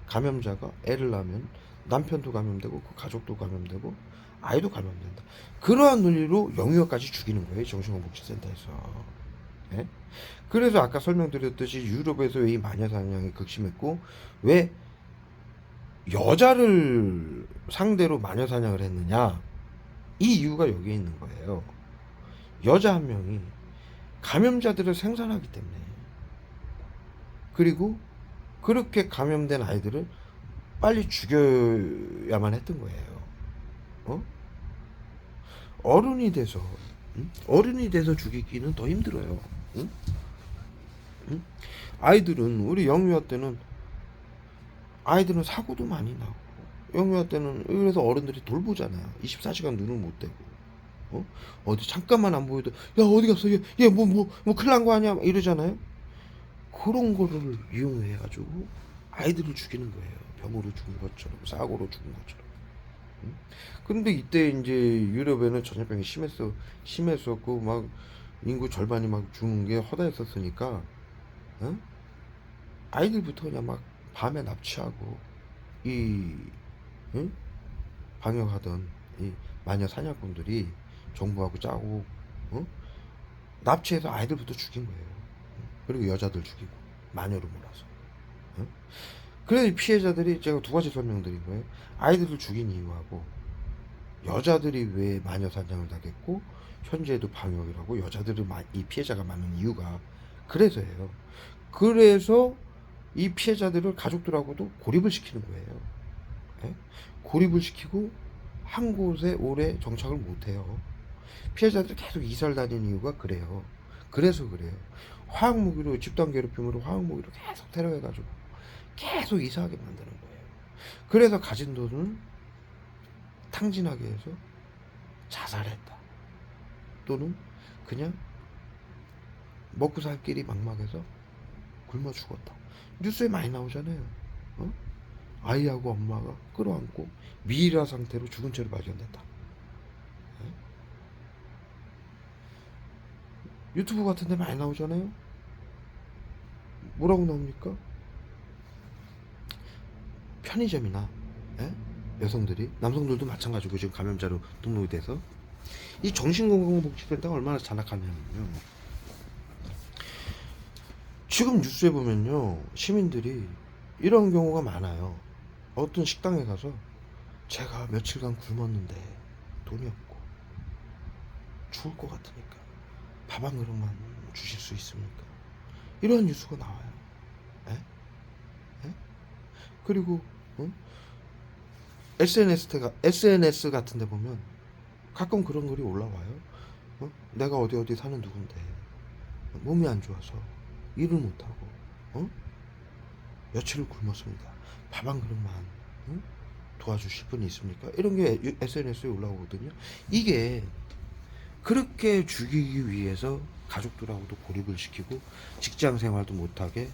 Speaker 1: 감염자가 애를 낳으면 남편도 감염되고 그 가족도 감염되고 아이도 감염된다. 그러한 논리로 영유아까지 죽이는 거예요. 정신건강복지센터에서. 예? 그래서 아까 설명드렸듯이 유럽에서 왜 이 마녀 사냥이 극심했고 왜 여자를 상대로 마녀 사냥을 했느냐, 이 이유가 여기에 있는 거예요. 여자 한 명이 감염자들을 생산하기 때문에. 그리고 그렇게 감염된 아이들을 빨리 죽여야만 했던 거예요. 어? 어른이 돼서 죽이기는 더 힘들어요. 응? 응? 아이들은 우리 영유아 때는 아이들은 사고도 많이 나고, 영유아 때는 그래서 어른들이 돌보잖아요. 24시간 눈을 못 떼고. 어디 잠깐만 안 보여도 야 어디 갔어, 얘 뭐 큰일 난 거 아니야 이러잖아요. 그런 거를 이용해 가지고 아이들을 죽이는 거예요. 병으로 죽은 것처럼, 사고로 죽은 것처럼. 응? 근데 이때 이제 유럽에는 전염병이 심했었고 막 인구 절반이 막 죽는 게 허다했었으니까 아이들부터 그냥 막 밤에 납치하고 방역하던 이 마녀 사냥꾼들이 정부하고 짜고 납치해서 아이들부터 죽인 거예요. 그리고 여자들 죽이고 마녀로 몰아서. 그래서 이 피해자들이 제가 2가지 설명드린 거예요. 아이들을 죽인 이유하고 여자들이 왜 마녀 사냥을 당했고 현재에도 방역이라고 여자들이 이 피해자가 많은 이유가 그래서예요. 그래서 이 피해자들을 가족들하고도 고립을 시키는 거예요. 예? 고립을 시키고 한 곳에 오래 정착을 못해요. 피해자들이 계속 이사를 다니는 이유가 그래요. 그래서 그래요. 화학무기로, 집단 괴롭힘으로 화학무기로 계속 테러해가지고 계속 이사하게 만드는 거예요. 그래서 가진 돈을 탕진하게 해서 자살했다. 또는 그냥 먹고 살 길이 막막해서 굶어 죽었다. 뉴스에 많이 나오잖아요. 어? 아이하고 엄마가 끌어안고 미이라 상태로 죽은 채로 발견됐다. 예? 유튜브 같은 데 많이 나오잖아요. 뭐라고 나옵니까? 편의점이나 예? 여성들이, 남성들도 마찬가지고 지금 감염자로 등록이 돼서 이 정신건강복지센터가 얼마나 잔악하냐면요. 지금 뉴스에 보면요, 시민들이 이런 경우가 많아요. 어떤 식당에 가서 제가 며칠간 굶었는데 돈이 없고 죽을 것 같으니까 밥 한 그릇만 주실 수 있습니까? 이런 뉴스가 나와요. 에? 에? 그리고 SNS 같은 데 보면 가끔 그런 글이 올라와요. 내가 어디 사는 누군데 몸이 안 좋아서 일을 못하고 며칠을 굶었습니다. 밥 한 그릇만 도와주실 분이 있습니까? 이런 게 SNS에 올라오거든요. 이게 그렇게 죽이기 위해서 가족들하고도 고립을 시키고 직장 생활도 못하게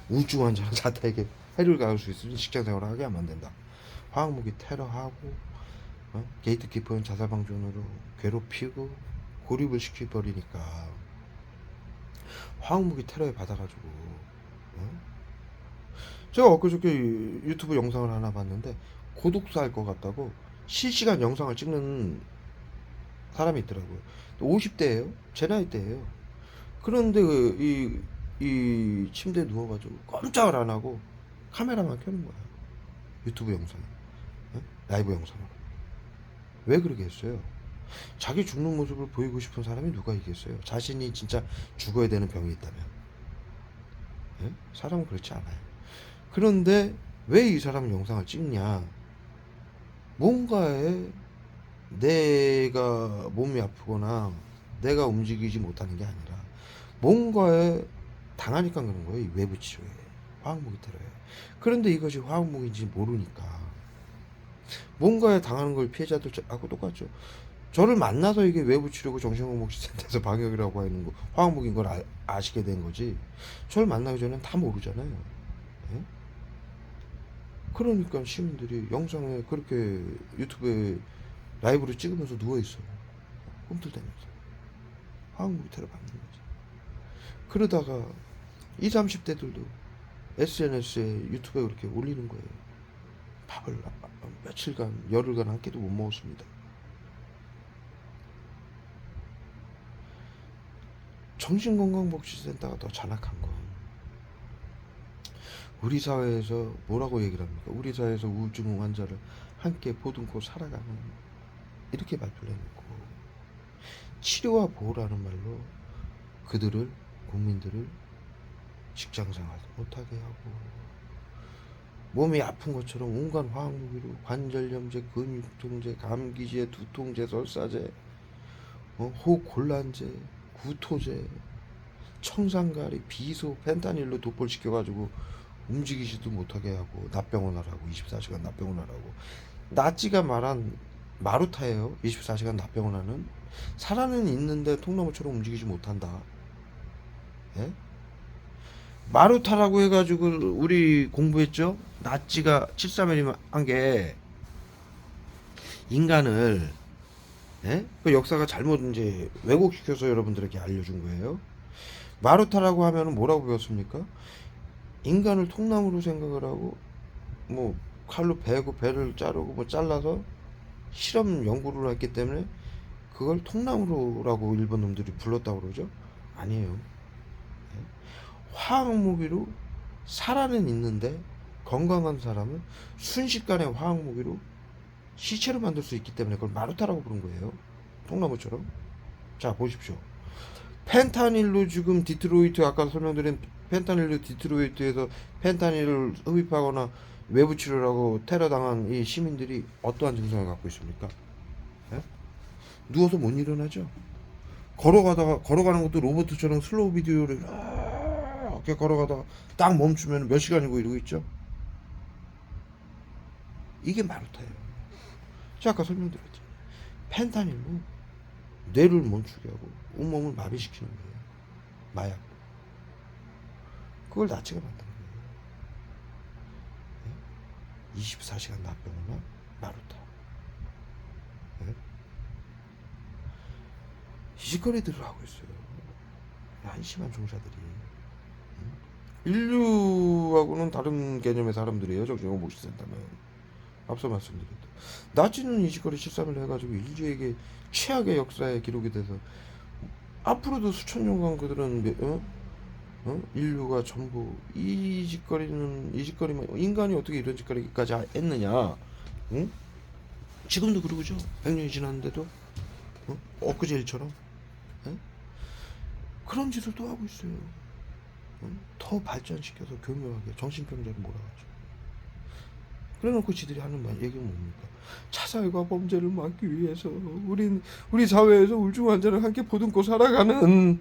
Speaker 1: 우주 환자는 자타에게 해를 가할 수 있으니 직장 생활을 하게 하면 안 된다. 화학무기 테러하고 게이트키퍼는 자살방지원으로 괴롭히고 고립을 시켜버리니까 화학무기 테러에 받아가지고 제가 엊그저께 유튜브 영상을 하나 봤는데 고독사 할 것 같다고 실시간 영상을 찍는 사람이 있더라고요. 50대예요. 제 나이대예요. 그런데 이 침대에 누워가지고 꼼짝을 안 하고 카메라만 켜는 거야. 유튜브 영상에, 라이브 영상으로. 왜 그러게 했어요? 자기 죽는 모습을 보이고 싶은 사람이 누가 있겠어요? 자신이 진짜 죽어야 되는 병이 있다면. 예? 사람은 그렇지 않아요. 그런데 왜 이 사람은 영상을 찍냐? 뭔가에 내가 몸이 아프거나 내가 움직이지 못하는 게 아니라 뭔가에 당하니까 그런 거예요. 이 외부 치료에, 화학무기 테러에. 그런데 이것이 화학무기인지 모르니까 뭔가에 당하는 걸 피해자들하고 똑같죠. 저를 만나서 이게 외부 치료고 정신건강복지센터에서 방역이라고 하는 거 화학무기인 걸 아시게 된 거지. 저를 만나기 전에는 다 모르잖아요. 예? 그러니까 시민들이 영상에 그렇게 유튜브에 라이브로 찍으면서 누워있어요. 꿈틀대면서 화학무기 테러 받는 거지. 그러다가 20, 30대들도 SNS에 유튜브에 그렇게 올리는 거예요. 밥을 며칠간, 열흘간 한 끼도 못 먹었습니다. 정신건강복지센터가 더 잔악한 건 우리 사회에서 뭐라고 얘기를 합니까? 우리 사회에서 우울증 환자를 함께 보듬고 살아가는 이렇게 발표를 해놓고 치료와 보호라는 말로 그들을, 국민들을 직장생활도 못하게 하고 몸이 아픈 것처럼 온갖 화학무기로 관절염제, 근육통제, 감기제, 두통제, 설사제, 호흡곤란제, 구토제, 청산가리, 비소, 펜타닐로 도포시켜가지고 움직이지도 못하게 하고 납병원 하라고 24시간 납병원 하라고. 나치가 말한 마루타예요. 24시간 납병원 하는. 살아는 있는데 통나무처럼 움직이지 못한다. 예? 마루타라고 해가지고 우리 공부했죠. 나치가 73mm 한 게 인간을 그 역사가 잘못 이제 왜곡시켜서 여러분들에게 알려준 거예요. 마루타라고 하면 뭐라고 배웠습니까? 인간을 통나무로 생각을 하고 뭐 칼로 베고 배를 자르고 뭐 잘라서 실험 연구를 했기 때문에 그걸 통나무라고 일본 놈들이 불렀다고 그러죠. 아니에요. 화학무기로 살아는 있는데 건강한 사람은 순식간에 화학무기로 시체로 만들 수 있기 때문에 그걸 마루타라고 부른 거예요. 통나무처럼. 자 보십시오. 펜타닐로 지금 디트로이트 아까 설명드린 펜타닐로 디트로이트에서 펜타닐을 흡입하거나 외부 치료를 하고 테러 당한 이 시민들이 어떠한 증상을 갖고 있습니까? 예? 누워서 못 일어나죠. 걸어가는 것도 로봇처럼 슬로우 비디오를 이렇게 걸어가다가 딱 멈추면 몇 시간이고 이러고 있죠. 이게 마루타예요. 제가 아까 설명드렸죠. 펜타닐로 뇌를 멈추게 하고 온몸을 마비시키는 거예요. 마약. 그걸 나치가 만드는 거예요. 24시간 납병이나 마루타. 네? 이 짓거리들을 하고 있어요. 한심한 종사들이. 인류하고는 다른 개념의 사람들이에요. 정신건복식센터는. 앞서 말씀드렸죠. 나치는 이 짓거리 실험을 해가지고 인류에게 최악의 역사의 기록이 돼서 앞으로도 수천 년간 그들은 인류가 전부 이 짓거리만 인간이 어떻게 이런 짓거리까지 했느냐? 응? 지금도 그러고죠. 100년이 지났는데도 엊그제 일처럼 그런 짓을 또 하고 있어요. 더 발전시켜서 교묘하게 정신병자를 몰아가지고. 그래놓고 지들이 하는 얘기는 뭡니까? 자살과 범죄를 막기 위해서 우리 사회에서 우울증 환자를 함께 보듬고 살아가는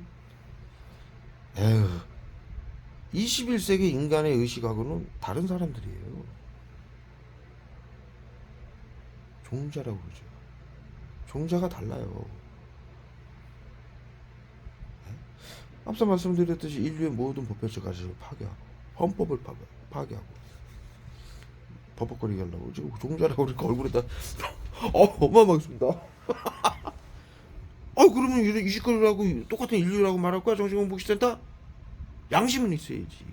Speaker 1: 21세기 인간의 의식하고는 다른 사람들이에요. 종자라고 그러죠. 종자가 달라요. 앞서 말씀드렸듯이 인류의 모든 법적 가치를 파괴하고 헌법을 파괴하고 버벅거리게 하려고 지금 종자라고 그러니까 얼굴에다 어마어마하겠습니다. 그러면 이 짓거리라고 똑같은 인류라고 말할 거야? 정신건복식센터? 양심은 있어야지.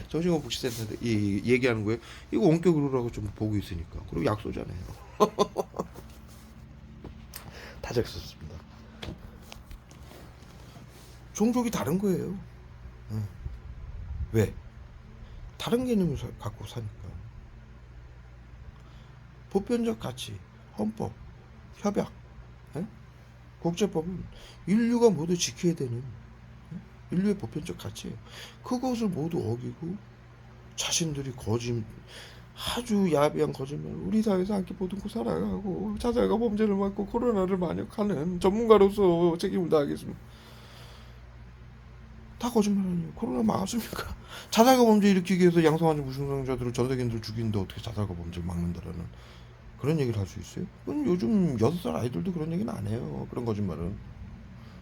Speaker 1: 정신건복식센터 얘기하는 거예요. 이거 원격으로라고 좀 보고 있으니까. 그리고 약소잖아요. 다 적었습니다. 종족이 다른 거예요. 왜? 다른 개념을 갖고 사니까. 보편적 가치, 헌법, 협약, 국제법은 인류가 모두 지켜야 되는 인류의 보편적 가치예요. 그것을 모두 어기고 자신들이 아주 야비한 거짓말, 우리 사회에서 함께 보듬고 살아가고 자살과 범죄를 막고 코로나를 만약하는 전문가로서 책임을 다하겠습니다. 다 거짓말 아니에요. 코로나 막았습니까? 자살과 범죄 일으키기 위해서 양성환자 무증상자들을 전 세계인들을 죽이는데 어떻게 자살과 범죄를 막는다라는 그런 얘기를 할 수 있어요? 그건 요즘 6살 아이들도 그런 얘기는 안 해요. 그런 거짓말은.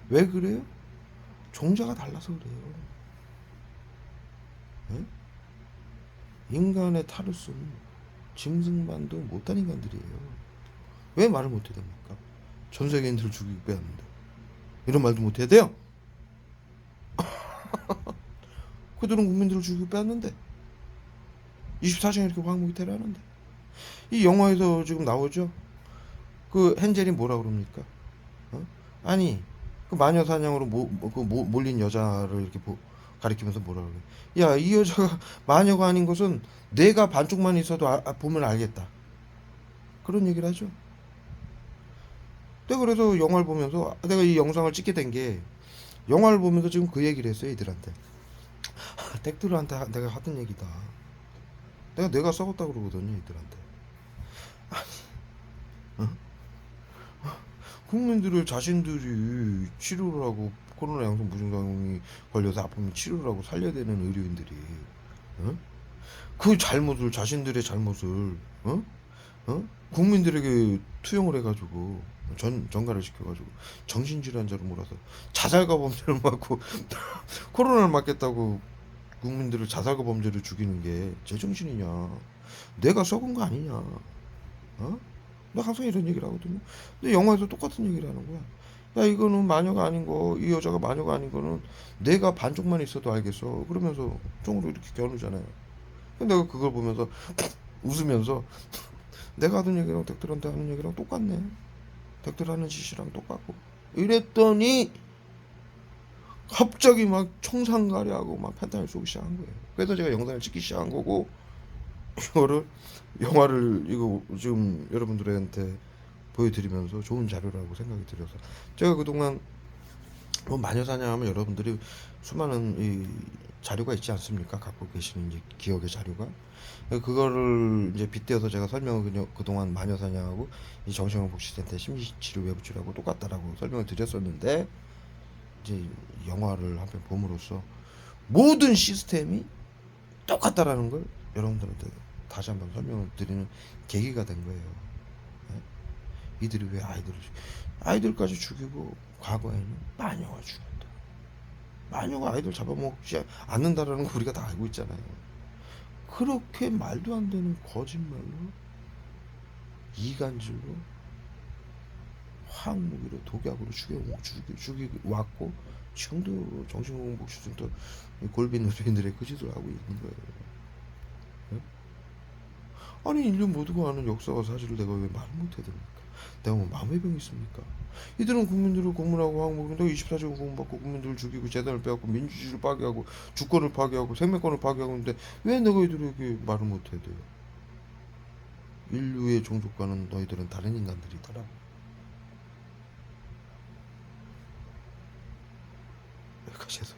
Speaker 1: 왜 그래요? 종자가 달라서 그래요. 네? 인간의 탈을 쓴 짐승만도 못한 인간들이에요. 왜 말을 못해야 됩니까? 전 세계인들을 죽이고 빼앗는데 이런 말도 못해야 돼요? 그들은 국민들을 죽이고 빼앗는데 24시간 이렇게 광목이 테러하는데 이 영화에서 지금 나오죠. 그 헨젤이 뭐라 그럽니까? 아니 그 마녀 사냥으로 몰린 여자를 이렇게 가리키면서 뭐라 그래? 야, 이 여자가 마녀가 아닌 것은 내가 반쪽만 있어도 보면 알겠다. 그런 얘기를 하죠. 내가 그래서 영화를 보면서 내가 이 영상을 찍게 된 게 영화를 보면서 지금 그 얘기를 했어요. 애들한테. 덱들한테 내가 하던 얘기다. 내가 썩었다고 그러거든요. 애들한테. 아니, 국민들을 자신들이 치료를 하고 코로나 양성 무증상이 걸려서 아프면 치료를 하고 살려야 되는 의료인들이 그 잘못을 자신들의 잘못을 국민들에게 투영을 해가지고 전가를 시켜가지고 정신질환자로 몰아서 자살과 범죄를 막고 코로나를 막겠다고 국민들을 자살과 범죄를 죽이는 게 제정신이냐? 내가 썩은 거 아니냐? 나 항상 이런 얘기를 하거든요. 근데 영화에서 똑같은 얘기를 하는 거야. 야, 이거는 마녀가 아닌 거, 이 여자가 마녀가 아닌 거는 내가 반쪽만 있어도 알겠어. 그러면서 쪽으로 이렇게 겨누잖아요. 근데 내가 그걸 보면서 웃으면서 내가 하던 얘기랑 덱들한테 하는 얘기랑 똑같네. 덱들 하는 짓이랑 똑같고. 이랬더니 갑자기 막 청산가리하고 막 펜타닐 쏘기 시작한 거예요. 그래서 제가 영상을 찍기 시작한 거고 영화를 이거 지금 여러분들한테 보여드리면서 좋은 자료라고 생각이 들어서 제가 그동안 뭐 마녀사냥하면 여러분들이 수많은 이 자료가 있지 않습니까? 갖고 계시는 이제 기억의 자료가 그거를 이제 빗대어서 제가 설명을 그동안 마녀사냥하고 이 정신건강복지센터 심리치료 외부치료하고 똑같다라고 설명을 드렸었는데 이제 영화를 한 편 봄으로써 모든 시스템이 똑같다라는 걸 여러분들한테 다시 한번 설명을 드리는 계기가 된 거예요. 예? 이들이 왜 아이들까지 죽이고 과거에는 마녀가 죽였다. 마녀가 아이들 잡아먹지 않는다라는 거 우리가 다 알고 있잖아요. 그렇게 말도 안 되는 거짓말로 이간질로 화학무기로 독약으로 죽이고 왔고 지금도 정신건강복지센터 골빈 의료인들의 그 짓을 하고 있는 거예요. 예? 아니 인류 모두가 아는 역사와 사실을 내가 왜 말을 못해야 됩니까? 내가 뭐 마음의 병이 있습니까? 이들은 국민들을 고문하고 항목인데 24시간 고문받고 국민들을 죽이고 재단을 빼앗고 민주주의를 파괴하고 주권을 파괴하고 생명권을 파괴하고 있는데 왜 내가 이들에게 말을 못해야 돼요? 인류의 종족과는 너희들은 다른 인간들이더라고. 여기까지 해서